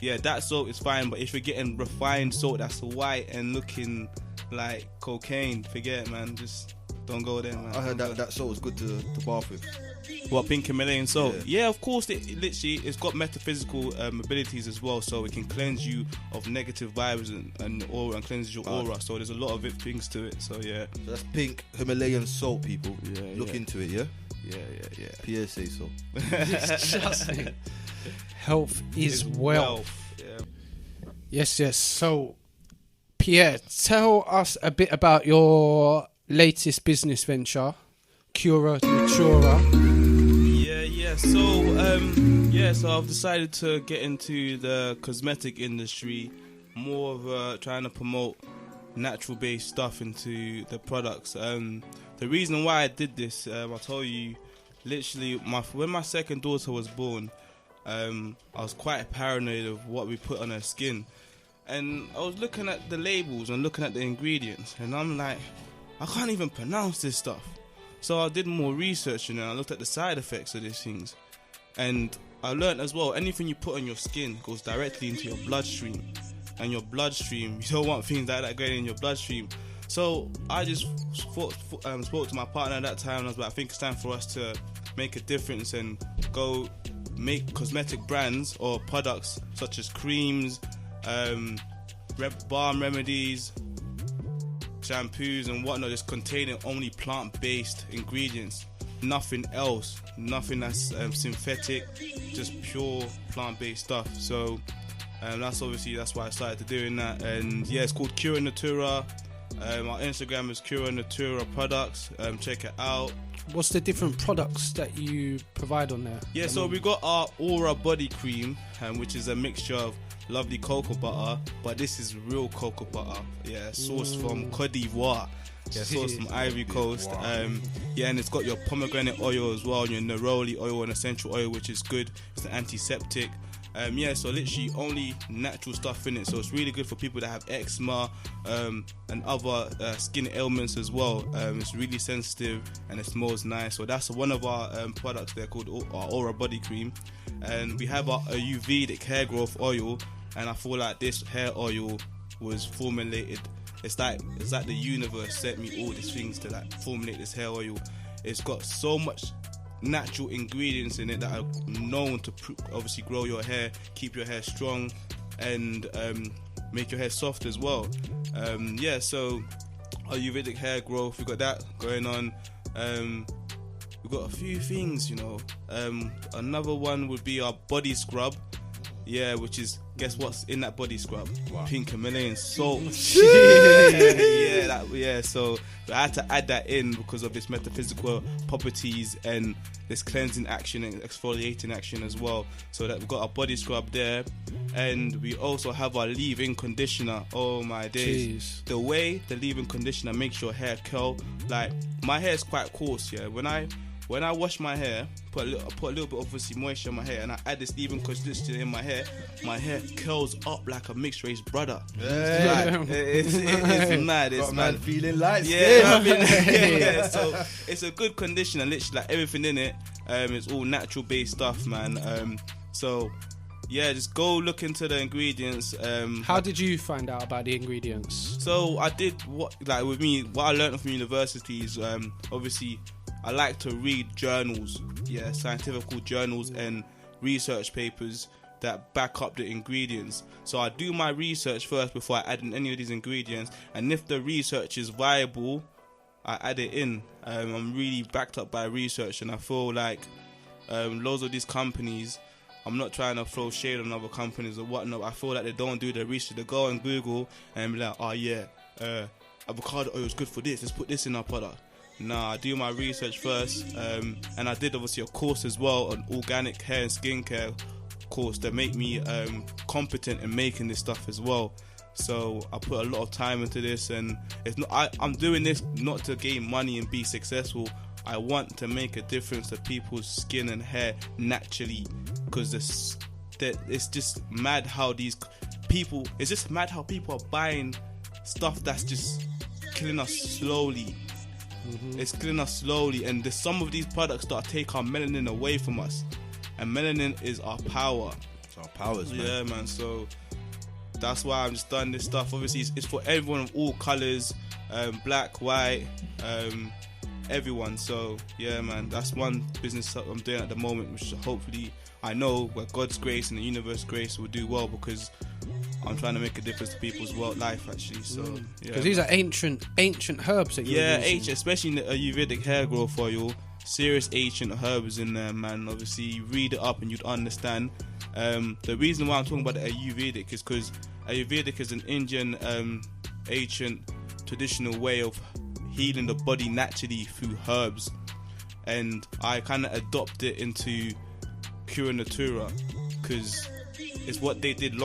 [SPEAKER 3] yeah, that salt is fine. But if you're getting refined salt that's white and looking like cocaine, forget it, man. Just don't go there, man.
[SPEAKER 2] I heard that salt is good to bath with.
[SPEAKER 3] What, pink Himalayan salt? Yeah, of course. It's got metaphysical abilities as well, so it can cleanse you of negative vibes and aura, and cleanses your aura. So there's a lot of things to it. So yeah.
[SPEAKER 2] So that's pink Himalayan salt, people.
[SPEAKER 3] Yeah,
[SPEAKER 2] Look into it, yeah.
[SPEAKER 3] Yeah.
[SPEAKER 2] PSA salt.
[SPEAKER 1] Trust me. Health is wealth.
[SPEAKER 3] Yeah.
[SPEAKER 1] Yes. So, Pierre, tell us a bit about your latest business venture, Cura Natura.
[SPEAKER 3] Yeah. So I've decided to get into the cosmetic industry, more of trying to promote natural-based stuff into the products. The reason why I did this, I'll tell you, literally, when my second daughter was born, I was quite paranoid of what we put on her skin. And I was looking at the labels and looking at the ingredients, and I'm like, I can't even pronounce this stuff. So I did more research, and I looked at the side effects of these things. And I learned as well, anything you put on your skin goes directly into your bloodstream. And your bloodstream, you don't want things like that going in your bloodstream. So I just spoke to my partner at that time, and I was like, I think it's time for us to make a difference and go make cosmetic brands or products such as creams, balm remedies, shampoos and whatnot, just containing only plant-based ingredients, nothing else, nothing that's synthetic, just pure plant-based stuff. So that's why I started doing that. And yeah, it's called Cura Natura. Our Instagram is Cura Natura Products. Check it out.
[SPEAKER 1] What's the different products that you provide on there?
[SPEAKER 3] Yeah, so we got our Aura Body Cream, which is a mixture of lovely cocoa butter, but this is real cocoa butter. Yeah, sourced from Cote d'Ivoire. Yeah, sourced from Ivory Coast. Yeah, and it's got your pomegranate oil as well, your neroli oil and essential oil, which is good. It's an antiseptic. Yeah, so literally only natural stuff in it. So it's really good for people that have eczema and other skin ailments as well. It's really sensitive and it smells nice. So that's one of our products. They're called our Aura Body Cream. And we have a Ayurvedic hair growth oil. And I feel like this hair oil was formulated. It's like the universe sent me all these things to like formulate this hair oil. It's got so much natural ingredients in it that are known to obviously grow your hair, keep your hair strong, and make your hair soft as well. Yeah, so Ayurvedic hair growth, we got that going on. We've got a few things, you know. Another one would be our body scrub. Yeah, which is, guess what's in that body scrub? Wow. Pink Himalayan salt. Yeah, so I had to add that in because of its metaphysical properties and this cleansing action and exfoliating action as well. So that we've got our body scrub there. And we also have our leave-in conditioner. Oh my days. Jeez. The way the leave-in conditioner makes your hair curl, like my hair is quite coarse, yeah. When I when I wash my hair, I put a little bit obviously moisture in my hair, and I add this even conditioner in my hair curls up like a mixed race brother.
[SPEAKER 2] Yeah.
[SPEAKER 3] It's mad. It's
[SPEAKER 2] Got
[SPEAKER 3] mad.
[SPEAKER 2] man feeling light.
[SPEAKER 3] Yeah. So it's a good conditioner. Literally, like everything in it, it's all natural based stuff, man. So yeah, just go look into the ingredients.
[SPEAKER 1] How did you find out about the ingredients?
[SPEAKER 3] So I did what I learned from universities. Obviously, I like to read journals, scientific journals and research papers that back up the ingredients. So I do my research first before I add in any of these ingredients, and if the research is viable, I add it in. I'm really backed up by research, and I feel like loads of these companies, I'm not trying to throw shade on other companies or whatnot. I feel like they don't do their research. They go on Google and be like, avocado oil is good for this. Let's put this in our product. Nah, I do my research first. And I did obviously a course as well, an organic hair and skincare course that make me competent in making this stuff as well. So I put a lot of time into this, and it's not. I'm doing this not to gain money and be successful. I want to make a difference to people's skin and hair naturally, because it's just mad how these people. It's just mad how people are buying stuff that's just killing us slowly. Mm-hmm. It's killing us slowly, and some of these products that take our melanin away from us, and melanin is our power.
[SPEAKER 2] It's our powers, man.
[SPEAKER 3] Yeah, man. So that's why I'm just done this stuff. Obviously, it's for everyone of all colors, black, white, everyone. So yeah, man, that's one business I'm doing at the moment, which hopefully I know with God's grace and the universe's grace will do well, because I'm trying to make a difference to people's life actually. So
[SPEAKER 1] because these are ancient herbs that you're using.
[SPEAKER 3] especially in the Ayurvedic hair growth oil, serious ancient herbs in there, man. Obviously you read it up and you'd understand. The reason why I'm talking about the Ayurvedic is because Ayurvedic is an Indian ancient traditional way of healing the body naturally through herbs, and I kind of adopt it into Cura Natura because it's what they did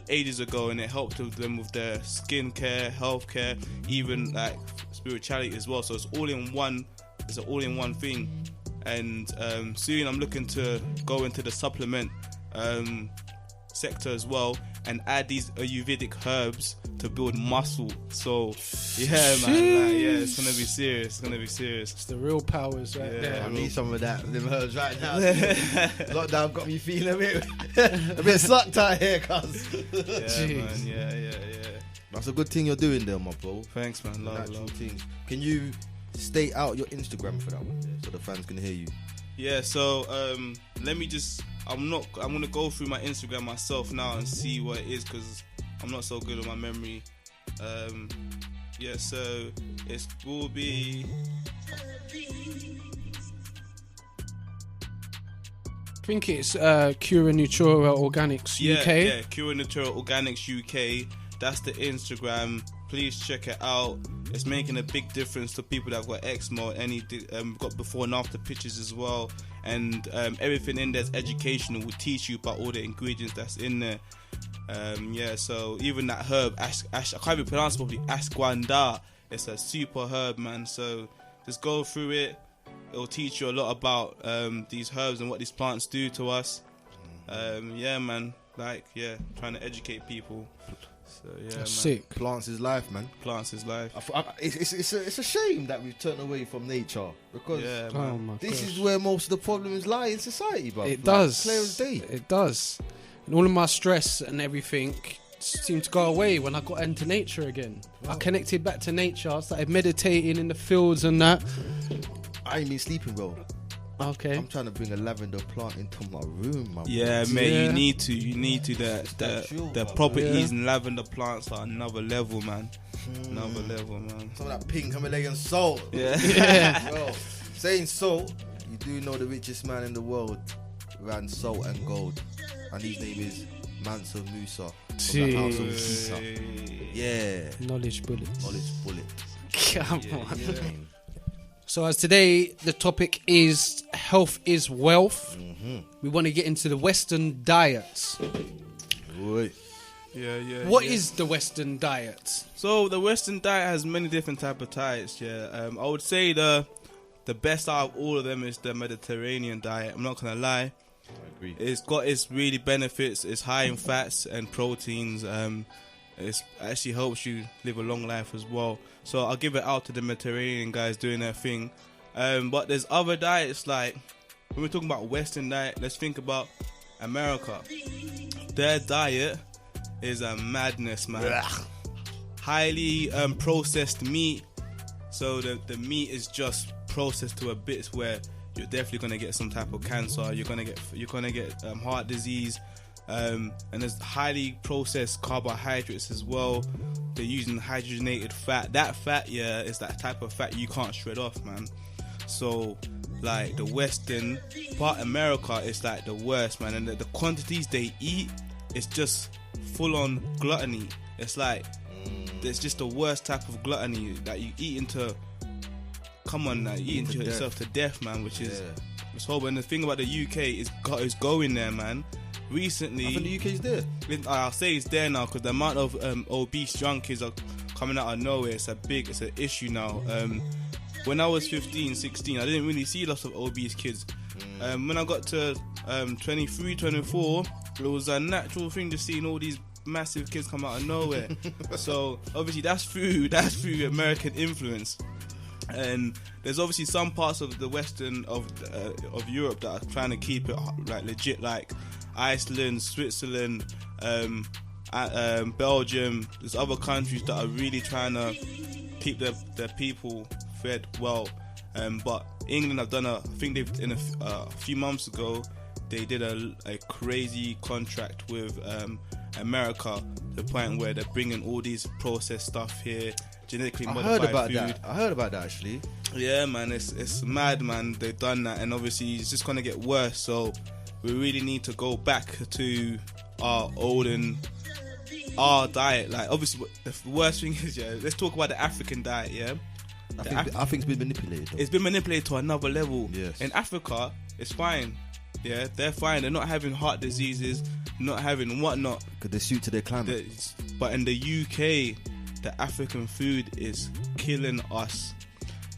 [SPEAKER 3] ages ago, and it helped them with their skincare, healthcare, even like spirituality as well. So it's all in one. It's an all-in-one thing, and soon I'm looking to go into the supplement sector as well and add these Ayurvedic herbs to build muscle. So yeah, man, it's gonna be serious.
[SPEAKER 1] It's the real powers right there.
[SPEAKER 2] I need some of them herbs right now. Lockdown got me feeling a bit sucked out here, cuz.
[SPEAKER 3] Man, yeah.
[SPEAKER 2] That's a good thing you're doing there, my bro.
[SPEAKER 3] Thanks, man. Love.
[SPEAKER 2] Things. Can you state out your Instagram for that one, so the fans can hear you?
[SPEAKER 3] Yeah, so let me just. I'm gonna go through my Instagram myself now and see what it is, because I'm not so good on my memory. So it will be.
[SPEAKER 1] I think it's Cura Natura Organics UK.
[SPEAKER 3] Yeah, Cura Natura Organics UK. That's the Instagram. Please check it out. It's making a big difference to people that have got eczema. Got before and after pictures as well, and everything in there's educational. Will teach you about all the ingredients that's in there. So even that herb, I can't even pronounce it properly. Ashwagandha. It's a super herb, man. So just go through it. It'll teach you a lot about these herbs and what these plants do to us. Man. Trying to educate people. So yeah, man.
[SPEAKER 1] Sick.
[SPEAKER 2] Plants is life, man.
[SPEAKER 3] Plants is life.
[SPEAKER 2] It's a shame that we've turned away from nature, because this is where most of the problems lie in society, bro.
[SPEAKER 1] It does.
[SPEAKER 2] Clear as day.
[SPEAKER 1] It does. And all of my stress and everything seemed to go away when I got into nature again. Wow. I connected back to nature. I started meditating in the fields and that.
[SPEAKER 2] I ain't been sleeping, bro.
[SPEAKER 1] Okay.
[SPEAKER 2] I'm trying to bring a lavender plant into my room, man.
[SPEAKER 3] Yeah, mate, you need to. The properties in lavender plants are another level, man. Another level, man.
[SPEAKER 2] Some of that pink Himalayan salt.
[SPEAKER 3] Yeah.
[SPEAKER 2] Bro, saying salt, you do know the richest man in the world ran salt and gold, and his name is Mansa Musa from the House of Musa. Yeah.
[SPEAKER 1] Knowledge bullet.
[SPEAKER 2] Come
[SPEAKER 1] on. Yeah. So as today, the topic is health is wealth. Mm-hmm. We want to get into the Western diet.
[SPEAKER 2] Right.
[SPEAKER 1] What is the Western diet?
[SPEAKER 3] So the Western diet has many different type of diets. I would say the the best out of all of them is the Mediterranean diet. I'm not gonna lie.
[SPEAKER 2] I agree.
[SPEAKER 3] It's got its really benefits. It's high in fats and proteins. It actually helps you live a long life as well. So I'll give it out to the Mediterranean guys doing their thing. But there's other diets, like when we're talking about Western diet, let's think about America. Their diet is a madness, man. Highly processed meat. So the meat is just processed to a bit where you're definitely gonna get some type of cancer. You're gonna get heart disease. And there's highly processed carbohydrates as well. They're using hydrogenated fat. That fat, yeah, is that type of fat you can't shred off, man. So, like, the Western part, America, is like the worst, man. And the quantities they eat, it's just full on gluttony. It's like, it's just the worst type of gluttony that you eat into. Come on, now, you eat into yourself to death, man, which is it's horrible. And the thing about the UK is going there, man. Recently,
[SPEAKER 2] I think the UK's there.
[SPEAKER 3] I'll say it's there now because the amount of obese junkies are coming out of nowhere. It's an issue now. When I was 15, 16, I didn't really see lots of obese kids. When I got to 23, 24, it was a natural thing just seeing all these massive kids come out of nowhere. So obviously that's through American influence. And there's obviously some parts of the Western of Europe that are trying to keep it like legit, like Iceland, Switzerland, Belgium. There's other countries that are really trying to keep their people fed well. But England have done I think they've in a few months ago they did a crazy contract with America to the point where they're bringing all these processed stuff here, genetically modified food.
[SPEAKER 2] I heard about that actually.
[SPEAKER 3] Yeah, man, it's mad, man. They've done that, and obviously it's just gonna get worse. So we really need to go back to our diet. Like, obviously, the worst thing is, let's talk about the African diet. Yeah,
[SPEAKER 2] I think it's been manipulated.
[SPEAKER 3] It's been manipulated to another level.
[SPEAKER 2] Yes.
[SPEAKER 3] In Africa, it's fine. Yeah, they're fine. They're not having heart diseases, not having whatnot.
[SPEAKER 2] Because they suit to their climate.
[SPEAKER 3] But in the UK, the African food is killing us.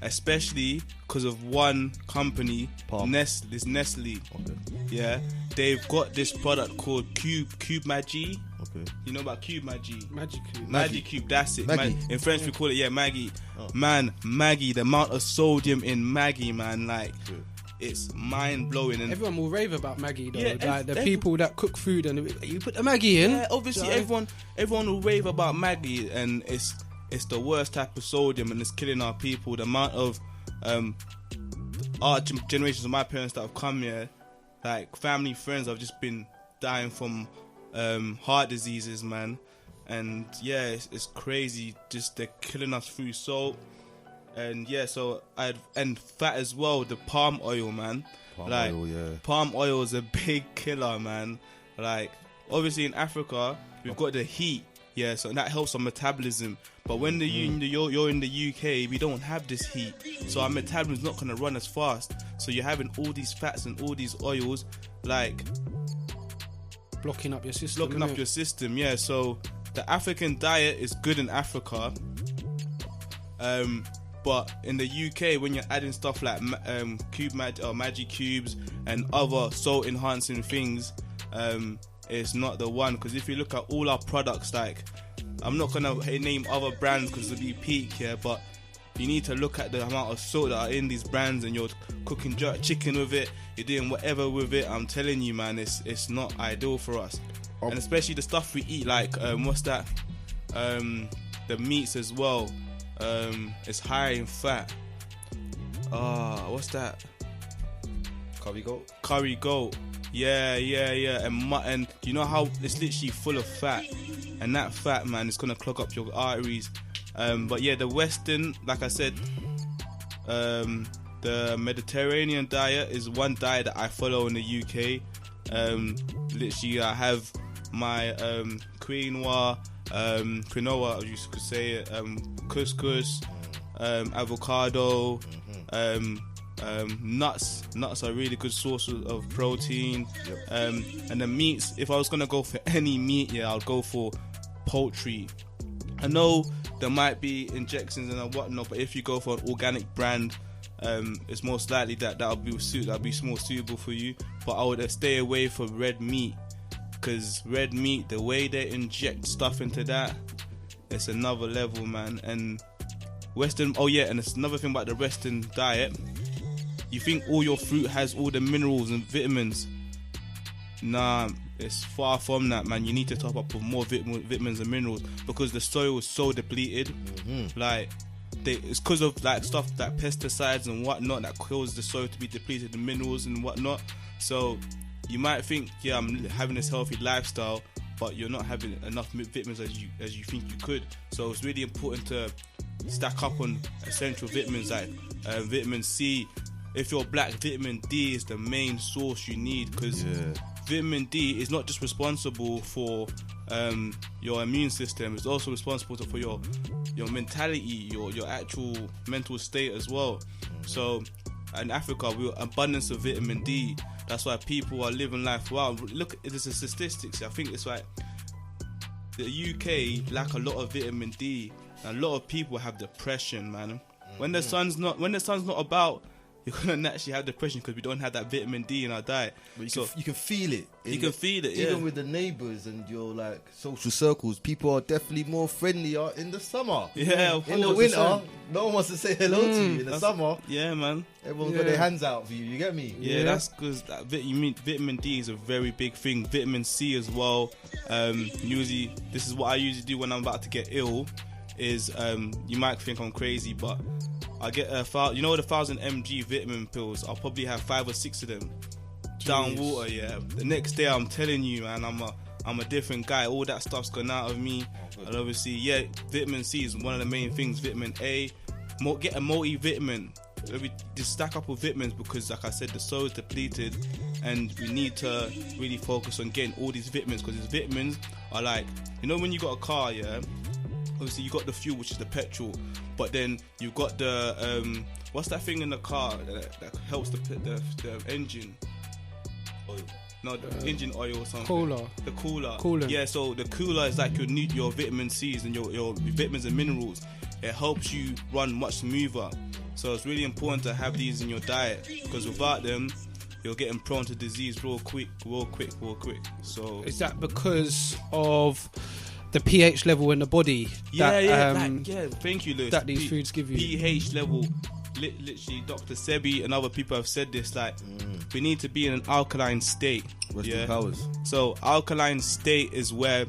[SPEAKER 3] Especially because of one company, Nestle. Okay. Yeah, they've got this product called Cube Maggi. Okay. You know about Cube Maggi? Maggi Cube, that's it. In French we call it Maggi. Oh. Man, Maggi, the amount of sodium in Maggi, man, like it's mind blowing. And
[SPEAKER 1] everyone will rave about Maggi though. Yeah, like the people that cook food and you put the Maggi in. Yeah,
[SPEAKER 3] obviously everyone will rave about Maggi, and it's the worst type of sodium and it's killing our people. The amount of our generations of my parents that have come here, like family, friends, have just been dying from heart diseases, man. And yeah, it's crazy. Just they're killing us through salt. And yeah, and fat as well. The palm oil, man. Palm oil is a big killer, man. Like, obviously in Africa we've got the heat. Yeah, so that helps our metabolism. But when you're in the UK, we don't have this heat, so our metabolism's not gonna run as fast. So you're having all these fats and all these oils, like
[SPEAKER 1] blocking up your system.
[SPEAKER 3] Yeah. So the African diet is good in Africa, but in the UK, when you're adding stuff like Maggi cubes and other salt enhancing things, it's not the one. Because if you look at all our products, like, I'm not gonna name other brands because it'll be peak here, but you need to look at the amount of salt that are in these brands, and you're cooking jerk chicken with it, you're doing whatever with it. I'm telling you, man, it's not ideal for us. And especially the stuff we eat, like what's that? The meats as well. It's high in fat. What's that? Curry goat. Yeah. And you know how it's literally full of fat, and that fat, man, is gonna clog up your arteries. But yeah, the Western, like I said, the Mediterranean diet is one diet that I follow in the UK. Literally, I have my quinoa, you could say it, couscous, avocado, nuts are a really good source of protein. And the meats, if I was gonna go for any meat, I'll go for poultry. I know there might be injections and whatnot, but if you go for an organic brand, it's most likely that'll be more suitable for you. But I would stay away from red meat, because red meat, the way they inject stuff into that, it's another level, man. And and it's another thing about the Western diet. You think all your fruit has all the minerals and vitamins? Nah, it's far from that, man. You need to top up with more vitamins and minerals, because the soil is so depleted. Like, it's because of like stuff like pesticides and whatnot that causes the soil to be depleted, the minerals and whatnot. So you might think, yeah, I'm having this healthy lifestyle, but you're not having enough vitamins as you think you could. So it's really important to stack up on essential vitamins like vitamin C. If you're black, vitamin D is the main source you need, because vitamin D is not just responsible for your immune system, it's also responsible for your mentality, your actual mental state as well. So in Africa, we have abundance of vitamin D. That's why people are living life well. Look at the statistics. I think it's like the UK lack a lot of vitamin D. A lot of people have depression, man. When the sun's not about, you're gonna naturally have depression because we don't have that vitamin D in our diet.
[SPEAKER 2] But you can feel it.
[SPEAKER 3] You can feel it,
[SPEAKER 2] even with the neighbours and your like social circles. People are definitely more friendlier in the summer.
[SPEAKER 3] Yeah, of course.
[SPEAKER 2] In the winter, no one wants to say hello to you. In the summer,
[SPEAKER 3] yeah, man,
[SPEAKER 2] everyone's got their hands out for you. You get me?
[SPEAKER 3] Yeah, that's because vitamin D is a very big thing. Vitamin C as well. Usually, this is what I usually do when I'm about to get ill. Is you might think I'm crazy, but I get the 1,000 mg vitamin pills. I'll probably have 5 or 6 of them down water. Yeah, the next day I'm telling you, man, I'm a different guy. All that stuff's gone out of me. And obviously, yeah, vitamin C is one of the main things. Vitamin A, get a multivitamin. Just stack up with vitamins, because like I said, the soil is depleted and we need to really focus on getting all these vitamins, because these vitamins are like, when you got a car, yeah, obviously you got the fuel, which is the petrol, but then you got the what's that thing in the car that helps the engine oil? No, the engine oil or something.
[SPEAKER 1] Cooler.
[SPEAKER 3] The cooler.
[SPEAKER 1] Coolant.
[SPEAKER 3] Yeah, so the cooler is like your vitamin C's and your vitamins and minerals. It helps you run much smoother. So it's really important to have these in your diet, because without them, you're getting prone to disease real quick. So
[SPEAKER 1] is that because of the pH level in the body?
[SPEAKER 3] Thank you, Lewis.
[SPEAKER 1] That these foods give you.
[SPEAKER 3] pH level. Literally, Dr. Sebi and other people have said this. Like, we need to be in an alkaline state.
[SPEAKER 2] Western powers.
[SPEAKER 3] So, alkaline state is where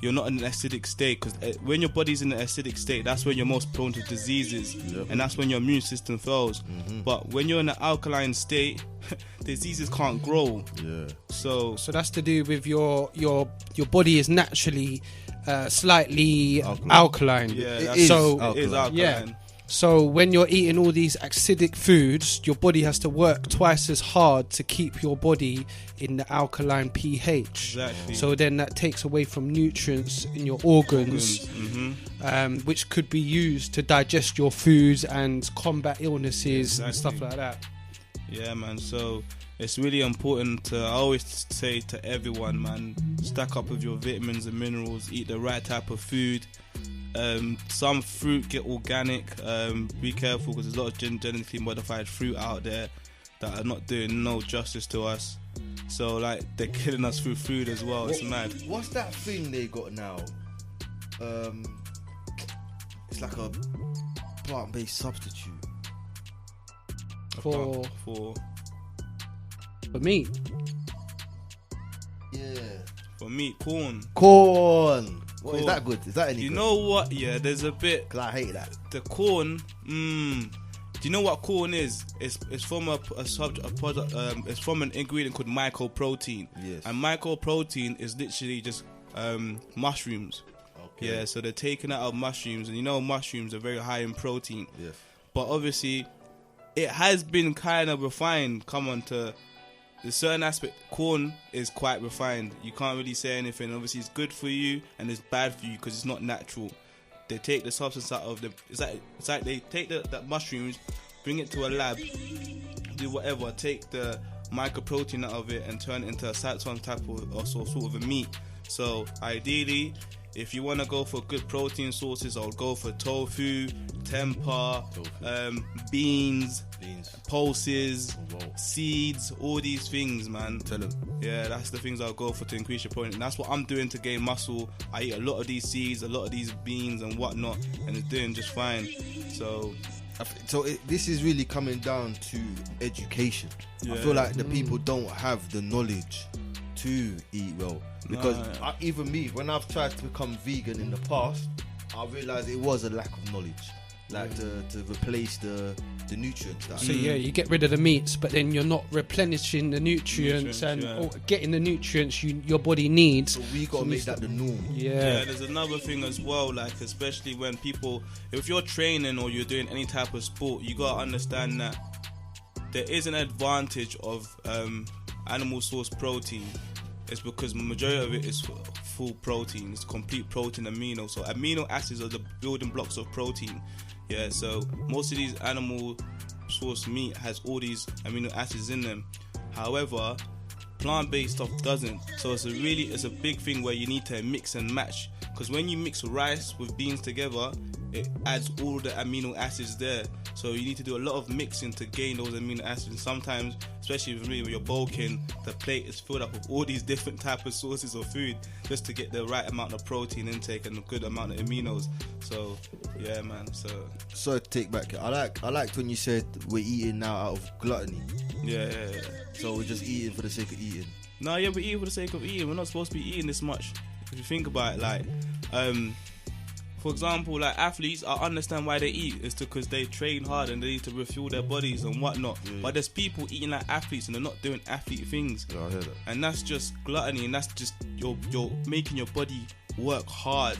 [SPEAKER 3] you're not in an acidic state, because when your body's in an acidic state, that's when you're most prone to diseases, and that's when your immune system fails. But when you're in an alkaline state, diseases can't grow. So
[SPEAKER 1] that's to do with your body is naturally slightly alkaline.
[SPEAKER 3] Yeah,
[SPEAKER 1] it is
[SPEAKER 3] alkaline.
[SPEAKER 1] Yeah. So when you're eating all these acidic foods, your body has to work twice as hard to keep your body in the alkaline pH.
[SPEAKER 3] Exactly.
[SPEAKER 1] So then that takes away from nutrients in your organs, which could be used to digest your foods and combat illnesses and stuff like that.
[SPEAKER 3] Yeah, man. So it's really important to, I always say to everyone, man, stack up with your vitamins and minerals, eat the right type of food. Some fruit, get organic. Be careful, because there's a lot of genetically modified fruit out there that are not doing no justice to us. So like, they're killing us through food as well. It's mad.
[SPEAKER 2] What's that thing they got now? It's like a plant-based substitute
[SPEAKER 1] for meat.
[SPEAKER 2] Yeah.
[SPEAKER 3] For meat, corn.
[SPEAKER 2] What, is that good? Is that any good?
[SPEAKER 3] You know what? Yeah, there's a bit.
[SPEAKER 2] Because I hate that.
[SPEAKER 3] The corn. Do you know what corn is? It's from a product. It's from an ingredient called mycoprotein.
[SPEAKER 2] Yes.
[SPEAKER 3] And mycoprotein is literally just mushrooms.
[SPEAKER 2] Okay.
[SPEAKER 3] Yeah. So they're taking out of mushrooms, and mushrooms are very high in protein.
[SPEAKER 2] Yes.
[SPEAKER 3] But obviously, it has been kind of refined. Come on to. The certain aspect, corn is quite refined. You can't really say anything. Obviously, it's good for you and it's bad for you because it's not natural. They take the substance out of the. It's like they take the mushrooms, bring it to a lab, do whatever, take the mycoprotein out of it and turn it into some type of sort of a meat. So ideally, if you want to go for good protein sources, I would go for tofu, tempeh, beans, pulses, seeds, all these things, man.
[SPEAKER 2] Tell them.
[SPEAKER 3] Yeah, that's the things I'll go for to increase your protein. And that's what I'm doing to gain muscle. I eat a lot of these seeds, a lot of these beans and whatnot, and it's doing just fine. So
[SPEAKER 2] this is really coming down to education. I feel like the people don't have the knowledge to eat well, because even me, when I've tried to become vegan in the past, I realised it was a lack of knowledge, like to replace the nutrients.
[SPEAKER 1] So you get rid of the meats, but then you're not replenishing the nutrients or getting the nutrients your body needs.
[SPEAKER 2] So we gotta make that the norm.
[SPEAKER 3] Yeah, there's another thing as well, like especially when people, if you're training or you're doing any type of sport, you gotta understand that there is an advantage of animal source protein. It's because the majority of it is full protein. It's complete protein amino. So amino acids are the building blocks of protein. Yeah, so most of these animal source meat has all these amino acids in them. However, plant-based stuff doesn't. So it's a big thing where you need to mix and match. Because when you mix rice with beans together, it adds all the amino acids there. So you need to do a lot of mixing to gain those amino acids. And sometimes, especially with me, when you're bulking, the plate is filled up with all these different type of sources of food just to get the right amount of protein intake and a good amount of aminos. So yeah, man. So
[SPEAKER 2] to take back, I liked when you said we're eating now out of gluttony.
[SPEAKER 3] Yeah.
[SPEAKER 2] So we're just eating for the sake of eating.
[SPEAKER 3] No, yeah, we're eating for the sake of eating. We're not supposed to be eating this much. If you think about it, like, for example, like athletes, I understand why they eat. It's because they train hard and they need to refuel their bodies and whatnot. Yeah. But there's people eating like athletes and they're not doing athlete things.
[SPEAKER 2] Yeah, I hear that.
[SPEAKER 3] And that's just gluttony, and that's just you're making your body work hard.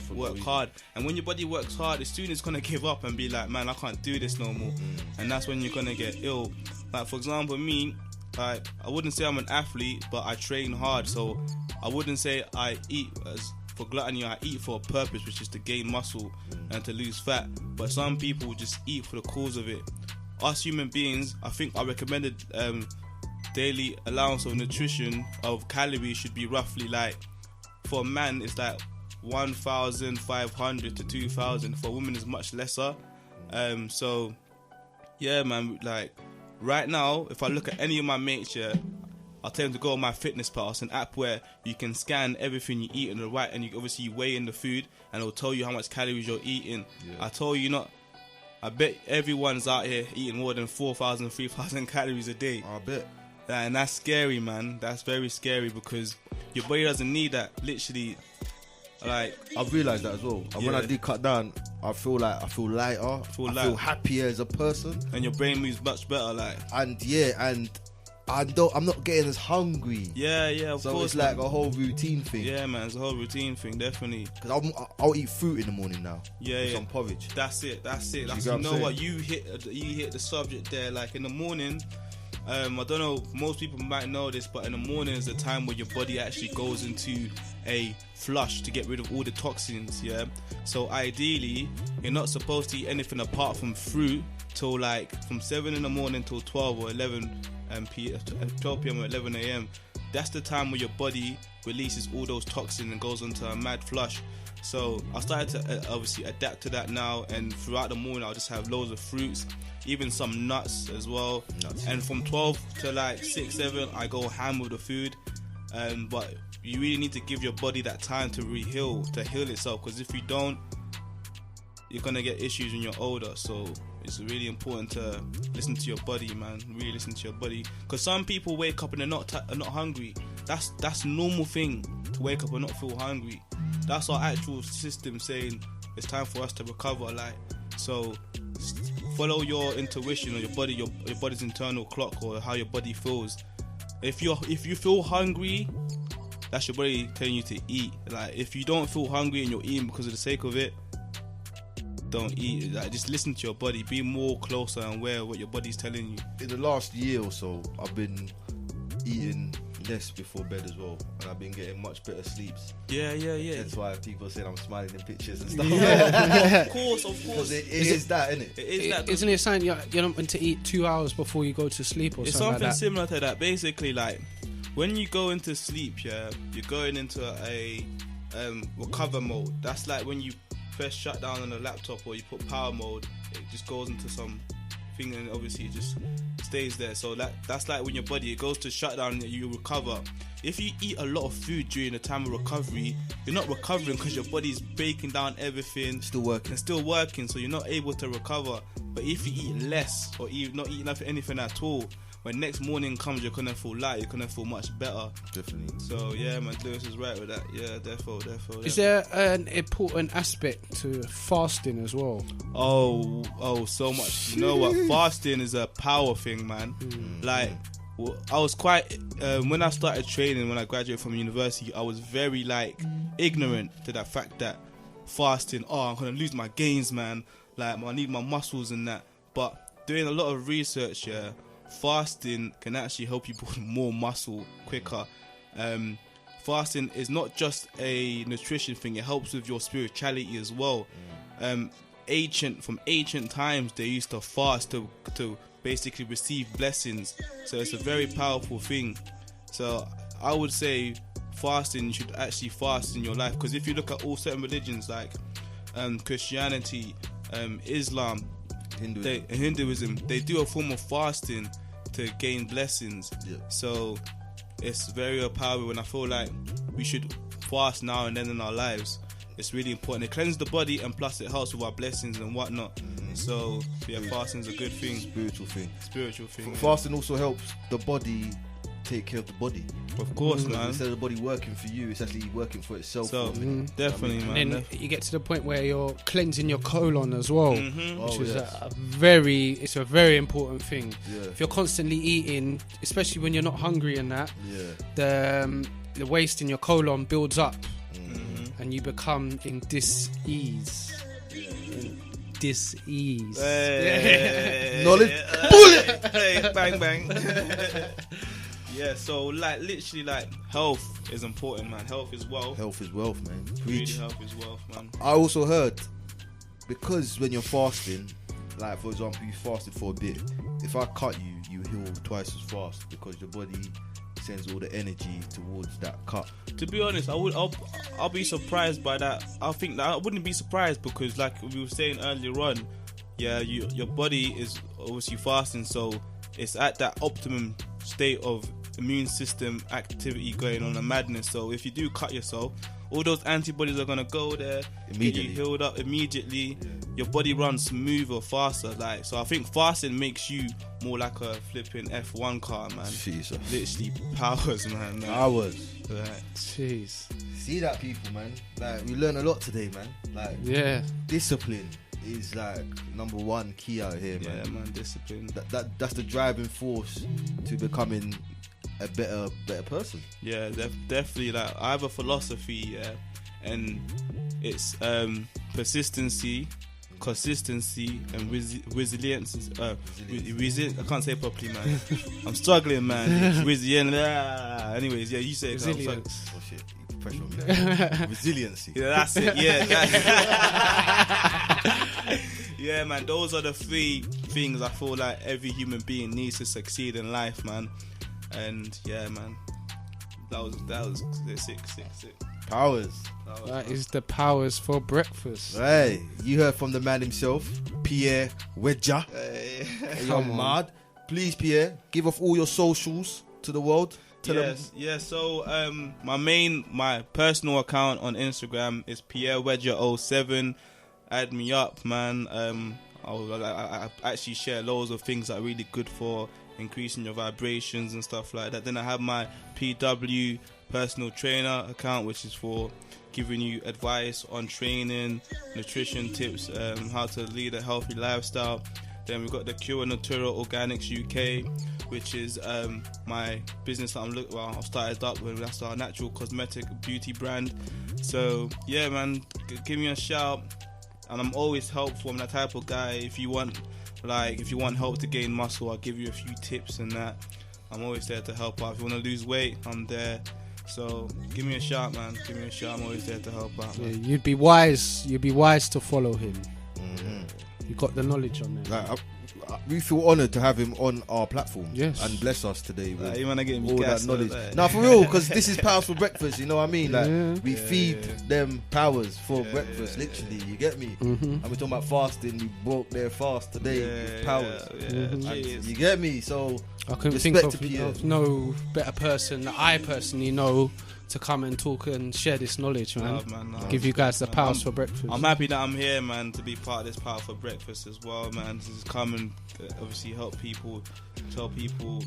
[SPEAKER 3] And when your body works hard, as soon it's gonna give up and be like, man, I can't do this no more. And that's when you're gonna get ill. Like for example, me, I wouldn't say I'm an athlete, but I train hard. So I wouldn't say I eat as for gluttony. I eat for a purpose, which is to gain muscle and to lose fat. But some people just eat for the cause of it. Us human beings, I think our recommended daily allowance of nutrition of calories should be roughly like, for a man it's like 1,500 to 2,000. For a woman is much lesser. So yeah, man, like right now, if I look at any of my mates, I'll tell them to go on my Fitness Pass, an app where you can scan everything you eat and you obviously weigh in the food, and it'll tell you how much calories you're eating. I told you not. I bet everyone's out here eating more than 4,000, 3,000 calories a day.
[SPEAKER 2] I bet.
[SPEAKER 3] And that's scary, man. That's very scary because your body doesn't need that. Literally, like
[SPEAKER 2] I've realised that as well. And when I did cut down, I feel lighter. I feel happier as a person,
[SPEAKER 3] and your brain moves much better. Like,
[SPEAKER 2] and I'm not getting as hungry.
[SPEAKER 3] Yeah, of
[SPEAKER 2] so
[SPEAKER 3] course.
[SPEAKER 2] So it's like a whole routine thing.
[SPEAKER 3] Yeah, man, it's a whole routine thing, definitely.
[SPEAKER 2] Because I'll eat fruit in the morning now.
[SPEAKER 3] Yeah.
[SPEAKER 2] Some porridge.
[SPEAKER 3] That's it. You know what? You hit the subject there. Like in the morning, I don't know. Most people might know this, but in the morning is the time where your body actually goes into a flush to get rid of all the toxins. Yeah. So ideally, you're not supposed to eat anything apart from fruit till like from 7 in the morning till 12 or 11. 12 p.m. or 11 a.m. That's the time where your body releases all those toxins and goes into a mad flush. So I started to obviously adapt to that now, and throughout the morning I'll just have loads of fruits, even some nuts as well. And from 12 to like 6, 7 I go ham with the food. But you really need to give your body that time to heal itself, because if you don't, you're gonna get issues when you're older. So it's really important to listen to your body, man. Really listen to your body, because some people wake up and they're not hungry. That's a normal thing to wake up and not feel hungry. That's our actual system saying it's time for us to recover. Like, so follow your intuition or your body's internal clock, or how your body feels. If you feel hungry, that's your body telling you to eat. Like, if you don't feel hungry and you're eating because of the sake of it, don't eat. Like, just listen to your body. Be more closer and aware of what your body's telling you.
[SPEAKER 2] In the last year or so, I've been eating less before bed as well, and I've been getting much better sleeps.
[SPEAKER 3] Yeah.
[SPEAKER 2] That's why people are saying I'm smiling in pictures and stuff.
[SPEAKER 3] Yeah. Of course.
[SPEAKER 2] Because it is that, isn't it?
[SPEAKER 3] It is that.
[SPEAKER 1] Isn't it something you're not meant to eat 2 hours before you go to sleep or
[SPEAKER 3] it's
[SPEAKER 1] something like that?
[SPEAKER 3] Similar to that. Basically, like, when you go into sleep, you're going into recover mode. That's like when you press shutdown on a laptop or you put power mode, it just goes into some thing and obviously it just stays there. So that's like when your body, it goes to shutdown and you recover. If you eat a lot of food during the time of recovery, you're not recovering because your body's breaking down everything,
[SPEAKER 2] Still working.
[SPEAKER 3] so you're not able to recover. But if you eat less or not eat anything at all, when next morning comes, you're gonna feel light, you're gonna feel much better.
[SPEAKER 2] Definitely.
[SPEAKER 3] So yeah, man, Lewis is right with that. Yeah, therefore.
[SPEAKER 1] Is there an important aspect to fasting as well?
[SPEAKER 3] Oh, so much. You know what? Fasting is a power thing, man. Like, I was quite when I started training, when I graduated from university, I was very like ignorant to that fact that fasting, I'm gonna lose my gains, man. Like, I need my muscles and that. But doing a lot of research, yeah, fasting can actually help you build more muscle quicker. Fasting is not just a nutrition thing, it helps with your spirituality as well. From ancient times, they used to fast to basically receive blessings, so it's a very powerful thing. So I would say fasting, you should actually fast in your life, because if you look at all certain religions like Christianity, Islam, Hinduism, they do a form of fasting to gain blessings. So it's very empowering, and I feel like we should fast now and then in our lives. It's really important. It cleanses the body, and plus it helps with our blessings and whatnot. So yeah, fasting is a good thing.
[SPEAKER 2] Spiritual thing. Fasting also helps the body take care of the body.
[SPEAKER 3] Of course, man.
[SPEAKER 2] Instead of the body working for you, it's actually working for itself.
[SPEAKER 3] So definitely, man.
[SPEAKER 1] And then you get to the point where you're cleansing your colon as well, which is
[SPEAKER 2] yes.
[SPEAKER 1] it's a very important thing. If you're constantly eating, especially when you're not hungry and that, the waste in your colon builds up, and you become in dis-ease.
[SPEAKER 2] Knowledge.
[SPEAKER 3] Bullet. Hey, bang bang. Yeah, so like literally, like, health is important, man. Health is wealth.
[SPEAKER 2] Health is wealth, man.
[SPEAKER 3] Really, health is wealth, man.
[SPEAKER 2] I also heard, because when you're fasting, like for example, you fasted for a bit. If I cut you, you heal twice as fast because your body sends all the energy towards that cut.
[SPEAKER 3] To be honest, I'll be surprised by that. I think that I wouldn't be surprised because, like we were saying earlier on, yeah, your body is obviously fasting, so it's at that optimum state of immune system activity going on, a madness. So if you do cut yourself, all those antibodies are gonna go there, get you healed up immediately. Your body runs smoother, faster. Like, so I think fasting makes you more like a flipping F1 car, man.
[SPEAKER 2] Jesus.
[SPEAKER 3] Literally powers, man.
[SPEAKER 2] Powers.
[SPEAKER 3] Like,
[SPEAKER 1] Jeez.
[SPEAKER 2] See that, people, man. Like, we learned a lot today, man. Like,
[SPEAKER 1] yeah,
[SPEAKER 2] discipline is like number one key out here, man.
[SPEAKER 3] Yeah, man, discipline.
[SPEAKER 2] That's the driving force to becoming a better person.
[SPEAKER 3] Yeah, definitely. Like, I have a philosophy, yeah, and it's persistency, consistency, and resilience. I can't say it properly, man. I'm struggling, man. Resilience. Anyways, yeah, you say it.
[SPEAKER 1] Resilience.
[SPEAKER 2] Oh shit, you put pressure on me. Resiliency.
[SPEAKER 3] Yeah, that's it. Yeah, yeah, man. Those are the three things I feel like every human being needs to succeed in life, man. And yeah, man, that was sick.
[SPEAKER 2] Powers.
[SPEAKER 1] That is the powers for breakfast.
[SPEAKER 2] Hey, you heard from the man himself, Pierre Wedja. You're mad. Please, Pierre, give off all your socials to the world.
[SPEAKER 3] Yeah. So my personal account on Instagram is Pierre Wedja 07. Add me up, man. I actually share loads of things that are really good for increasing your vibrations and stuff like that. Then I have my PW personal trainer account, which is for giving you advice on training, nutrition tips, how to lead a healthy lifestyle. Then we've got the Cure Natura Organics UK, which is my business that I've started up with. That's our natural cosmetic beauty brand. So yeah, man, give me a shout. And I'm always helpful. I'm that type of guy. If you want help to gain muscle, I'll give you a few tips and that. I'm always there to help out. If you want to lose weight, I'm there. So give me a shout, man. Give me a shout. I'm always there to help out.
[SPEAKER 1] Yeah, you'd be wise to follow him. You got the knowledge on there.
[SPEAKER 2] Like, we feel honoured to have him on our platform.
[SPEAKER 1] Yes.
[SPEAKER 2] And bless us today with
[SPEAKER 3] You wanna get me
[SPEAKER 2] all
[SPEAKER 3] gas,
[SPEAKER 2] that knowledge.
[SPEAKER 3] like.
[SPEAKER 2] Now, for real, because this is Powers for Breakfast, you know what I mean? Like,
[SPEAKER 1] Yeah.
[SPEAKER 2] we feed them powers for breakfast, literally, you get me? And we're talking about fasting, we broke their fast today with powers. And you get me? So,
[SPEAKER 1] I couldn't
[SPEAKER 2] respect
[SPEAKER 1] think
[SPEAKER 2] to Pierre.
[SPEAKER 1] of no better person that I personally know to come and talk and share this knowledge, man.
[SPEAKER 3] Love, man, love.
[SPEAKER 1] Give you guys the Powers for Breakfast.
[SPEAKER 3] I'm happy that I'm here, man, to be part of this Power for Breakfast as well, man. To just come and obviously help people, tell people,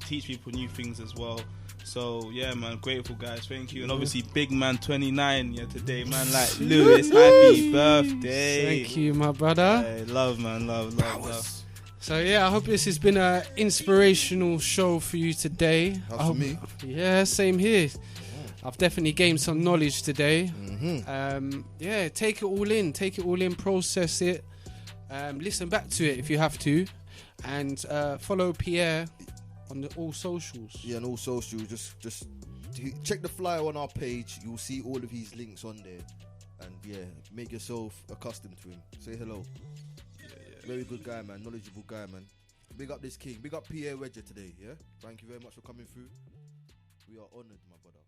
[SPEAKER 3] teach people new things as well. So yeah, man, grateful guys, thank you. And obviously big man 29 today, man, like Lewis, happy birthday.
[SPEAKER 1] Thank you, my brother.
[SPEAKER 3] Hey, love, man, love.
[SPEAKER 1] So yeah, I hope this has been an inspirational show for you today.
[SPEAKER 2] That's for me.
[SPEAKER 1] Yeah, same here. I've definitely gained some knowledge today. Yeah, take it all in, process it, listen back to it if you have to, and follow Pierre on all socials.
[SPEAKER 2] Yeah, on all socials, just check the flyer on our page. You'll see all of his links on there, and yeah, make yourself accustomed to him. Say hello. Very good guy, man. Knowledgeable guy, man. Big up this king. Big up Pierre Wedja today. Yeah. Thank you very much for coming through. We are honoured, my brother.